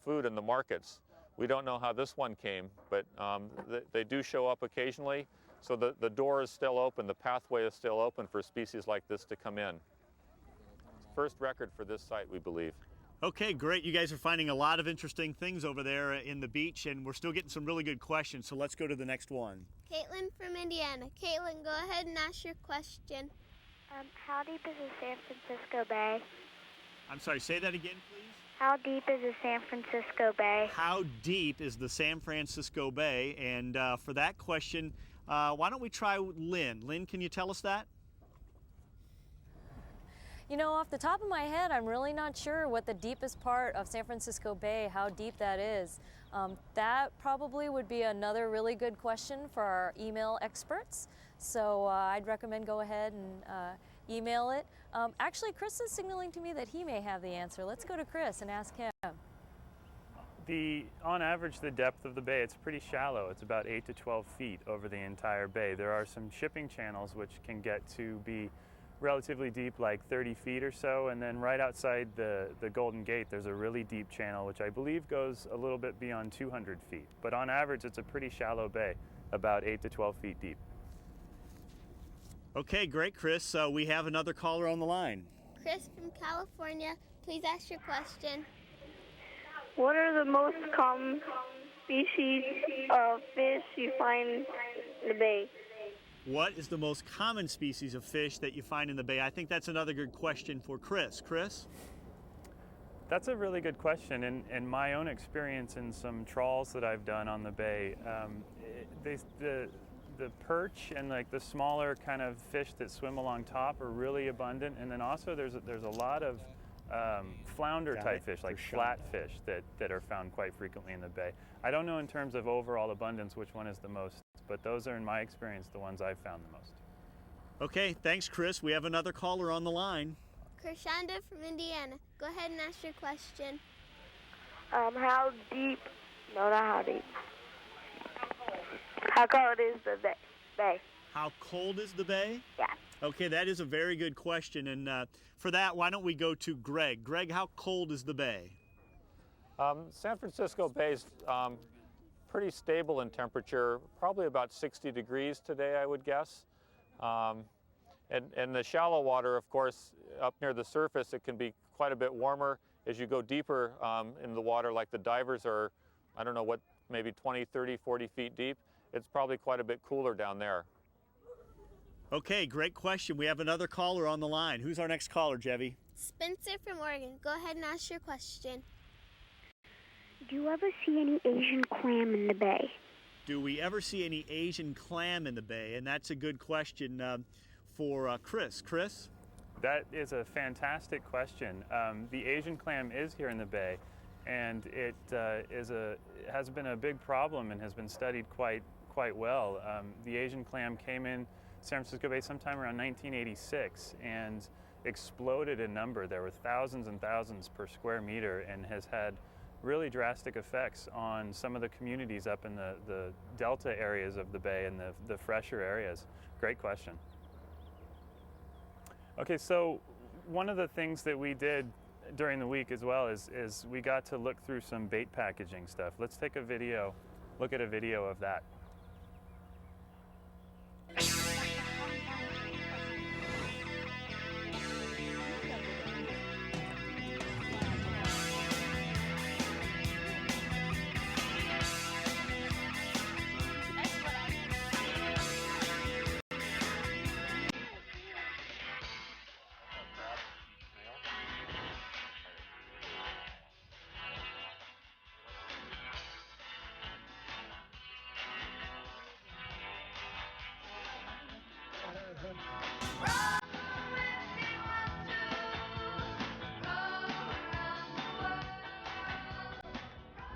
[SPEAKER 6] food in the markets. We don't know how this one came, but they do show up occasionally. So the door is still open, the pathway is still open for species like this to come in. First record for this site, we believe.
[SPEAKER 3] Okay, great. You guys are finding a lot of interesting things over there in the beach, and we're still getting some really good questions, so let's go to the next one.
[SPEAKER 4] Caitlin from Indiana. Caitlin, go ahead and ask your question.
[SPEAKER 18] How deep is the San Francisco Bay?
[SPEAKER 3] I'm sorry, say that again, please.
[SPEAKER 18] How deep is the San Francisco Bay?
[SPEAKER 3] How deep is the San Francisco Bay? And for that question, why don't we try Lynn? Lynn, can you tell us that?
[SPEAKER 15] You know, off the top of my head, I'm really not sure what the deepest part of San Francisco Bay, how deep that is. That probably would be another really good question for our email experts. So I'd recommend go ahead and email it. Actually, Chris is signaling to me that he may have the answer. Let's go to Chris and ask him.
[SPEAKER 9] On average, the depth of the bay, it's pretty shallow. It's about 8 to 12 feet over the entire bay. There are some shipping channels which can get to be relatively deep, like 30 feet or so, and then right outside the Golden Gate there's a really deep channel which I believe goes a little bit beyond 200 feet. But on average it's a pretty shallow bay, about 8 to 12 feet deep.
[SPEAKER 3] Okay, great, Chris. We have another caller on the line.
[SPEAKER 4] Chris from California, please ask your question.
[SPEAKER 18] What are the most common species of fish you find in the bay?
[SPEAKER 3] What is the most common species of fish that you find in the bay? I think that's another good question for Chris. Chris?
[SPEAKER 9] That's a really good question. In my own experience in some trawls that I've done on the bay, the perch and like the smaller kind of fish that swim along top are really abundant, and then also there's a lot of flounder type fish, like flatfish, that are found quite frequently in the bay. I don't know in terms of overall abundance which one is the most, but those are in my experience the ones I've found the most.
[SPEAKER 3] Okay, thanks Chris. We have another caller on the line.
[SPEAKER 4] Krishanda from Indiana. Go ahead and ask your question.
[SPEAKER 18] How deep? No, not how deep. How cold is the bay?
[SPEAKER 3] How cold is the bay?
[SPEAKER 18] Yeah.
[SPEAKER 3] Okay, that is a very good question, and for that, why don't we go to Greg? Greg, how cold is the bay?
[SPEAKER 6] San Francisco Bay is pretty stable in temperature, probably about 60 degrees today, I would guess. And the shallow water, of course, up near the surface, it can be quite a bit warmer. As you go deeper in the water, like the divers are, I don't know what, maybe 20, 30, 40 feet deep, it's probably quite a bit cooler down there.
[SPEAKER 3] Okay, great question. We have another caller on the line. Who's our next caller, Jevy?
[SPEAKER 4] Spencer from Oregon. Go ahead and ask your question.
[SPEAKER 18] Do you ever see any Asian clam in the bay?
[SPEAKER 3] Do we ever see any Asian clam in the bay? And that's a good question for Chris. Chris?
[SPEAKER 9] That is a fantastic question. The Asian clam is here in the bay, and it has been a big problem and has been studied quite well. The Asian clam came in San Francisco Bay sometime around 1986 and exploded in number. There were thousands and thousands per square meter and has had really drastic effects on some of the communities up in the delta areas of the bay and the fresher areas. Great question. Okay, so one of the things that we did during the week as well is we got to look through some bait packaging stuff. Let's take a video, look at a video of that.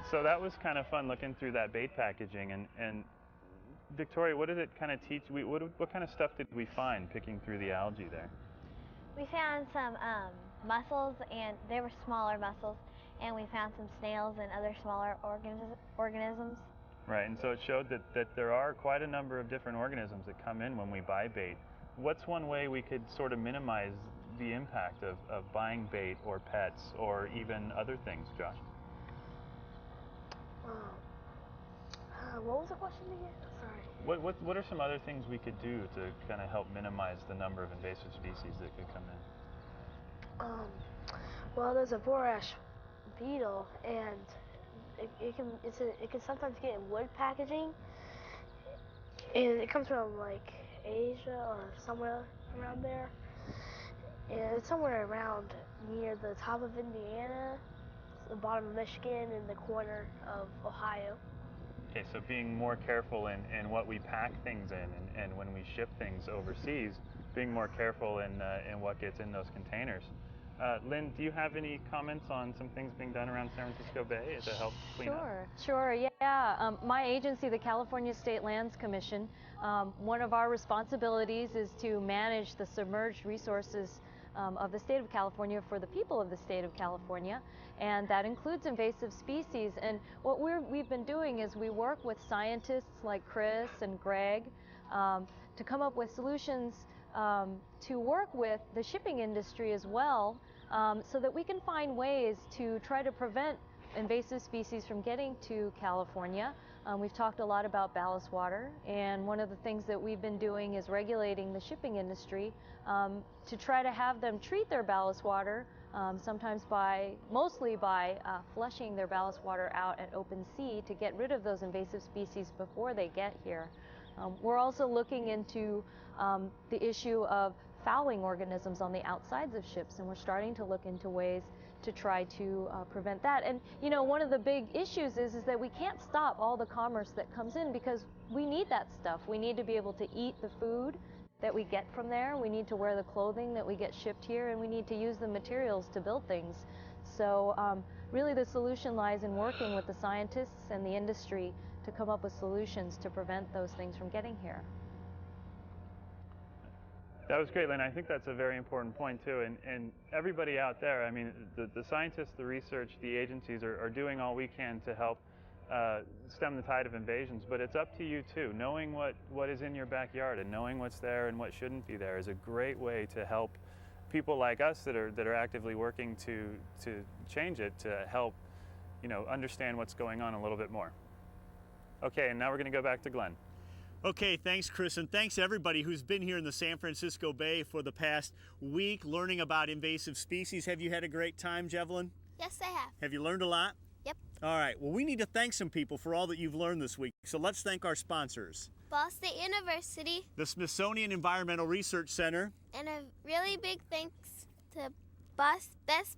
[SPEAKER 9] So that was kind of fun looking through that bait packaging. And Victoria, what did it kind of teach? What kind of stuff did we find picking through the algae there?
[SPEAKER 8] We found some mussels, and they were smaller mussels, and we found some snails and other smaller organisms.
[SPEAKER 9] Right, and so it showed that there are quite a number of different organisms that come in when we buy bait. What's one way we could sort of minimize the impact of buying bait or pets or even other things, Josh?
[SPEAKER 7] What was the question again? Sorry.
[SPEAKER 9] What are some other things we could do to kind of help minimize the number of invasive species that could come in?
[SPEAKER 7] Well, there's a borax beetle, and it can sometimes get in wood packaging, and it comes from like Asia or somewhere around there, and it's somewhere around near the top of Indiana, the bottom of Michigan, and the corner of Ohio.
[SPEAKER 9] Okay, so being more careful in what we pack things in, and when we ship things overseas, being more careful in what gets in those containers. Lynn, do you have any comments on some things being done around San Francisco Bay to help clean up?
[SPEAKER 15] Sure, yeah. My agency, the California State Lands Commission, one of our responsibilities is to manage the submerged resources of the state of California for the people of the state of California, and that includes invasive species. And what we've been doing is we work with scientists like Chris and Greg to come up with solutions to work with the shipping industry as well, so that we can find ways to try to prevent invasive species from getting to California. We've talked a lot about ballast water, and one of the things that we've been doing is regulating the shipping industry to try to have them treat their ballast water, mostly by flushing their ballast water out at open sea to get rid of those invasive species before they get here. We're also looking into the issue of fouling organisms on the outsides of ships, and we're starting to look into ways to try to prevent that. And you know, one of the big issues is that we can't stop all the commerce that comes in, because we need that stuff. We need to be able to eat the food that we get from there, we need to wear the clothing that we get shipped here, and we need to use the materials to build things. So really the solution lies in working with the scientists and the industry to come up with solutions to prevent those things from getting here.
[SPEAKER 9] That was great, Lynn. I think that's a very important point too. And everybody out there, I mean, the scientists, the research, the agencies are doing all we can to help stem the tide of invasions, but it's up to you too. Knowing what is in your backyard and knowing what's there and what shouldn't be there is a great way to help people like us that are actively working to change it, to help, you know, understand what's going on a little bit more. Okay, and now we're going to go back to Glenn.
[SPEAKER 3] Okay, thanks, Chris, and thanks everybody who's been here in the San Francisco Bay for the past week learning about invasive species. Have you had a great time, Jevelyn?
[SPEAKER 4] Yes, I have.
[SPEAKER 3] Have you learned a lot?
[SPEAKER 4] Yep.
[SPEAKER 3] All right, well, we need to thank some people for all that you've learned this week. So let's thank our sponsors.
[SPEAKER 4] Ball State University.
[SPEAKER 3] The Smithsonian Environmental Research Center.
[SPEAKER 4] And a really big thanks to Best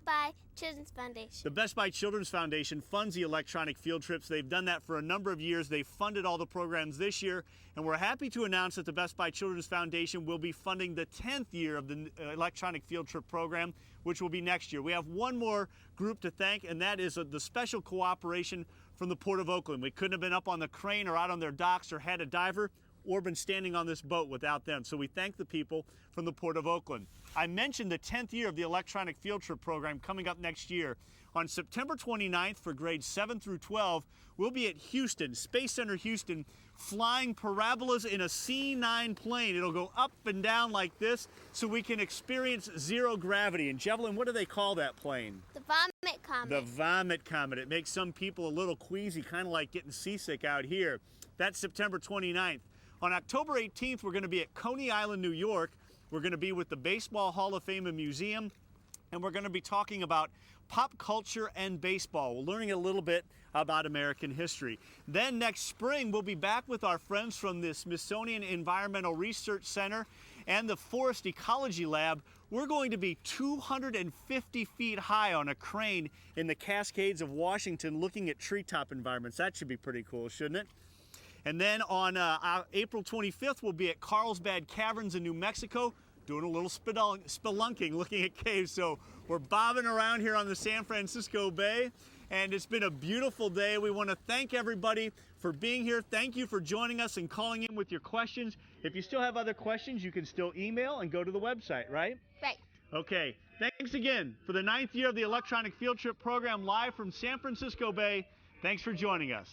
[SPEAKER 4] Buy Children's Foundation.
[SPEAKER 3] The Best Buy Children's Foundation funds the electronic field trips. They've done that for a number of years. They've funded all the programs this year, and we're happy to announce that the Best Buy Children's Foundation will be funding the 10th year of the electronic field trip program, which will be next year. We have one more group to thank, and that is the special cooperation from the Port of Oakland. We couldn't have been up on the crane or out on their docks or had a diver or been standing on this boat without them. So we thank the people from the Port of Oakland. I mentioned the 10th year of the electronic field trip program coming up next year. On September 29th for grades 7 through 12, we'll be at Houston, Space Center Houston, flying parabolas in a C-9 plane. It'll go up and down like this so we can experience zero gravity. And Jevelyn, what do they call that plane?
[SPEAKER 4] The Vomit Comet.
[SPEAKER 3] The Vomit Comet. It makes some people a little queasy, kind of like getting seasick out here. That's September 29th. On October 18th, we're going to be at Coney Island, New York. We're going to be with the Baseball Hall of Fame and Museum, and we're going to be talking about pop culture and baseball. We're learning a little bit about American history. Then next spring, we'll be back with our friends from the Smithsonian Environmental Research Center and the Forest Ecology Lab. We're going to be 250 feet high on a crane in the Cascades of Washington looking at treetop environments. That should be pretty cool, shouldn't it? And then on April 25th, we'll be at Carlsbad Caverns in New Mexico doing a little spelunking, looking at caves. So we're bobbing around here on the San Francisco Bay, and it's been a beautiful day. We want to thank everybody for being here. Thank you for joining us and calling in with your questions. If you still have other questions, you can still email and go to the website, right?
[SPEAKER 4] Right.
[SPEAKER 3] Okay. Thanks again for the 9th year of the Electronic Field Trip program live from San Francisco Bay. Thanks for joining us.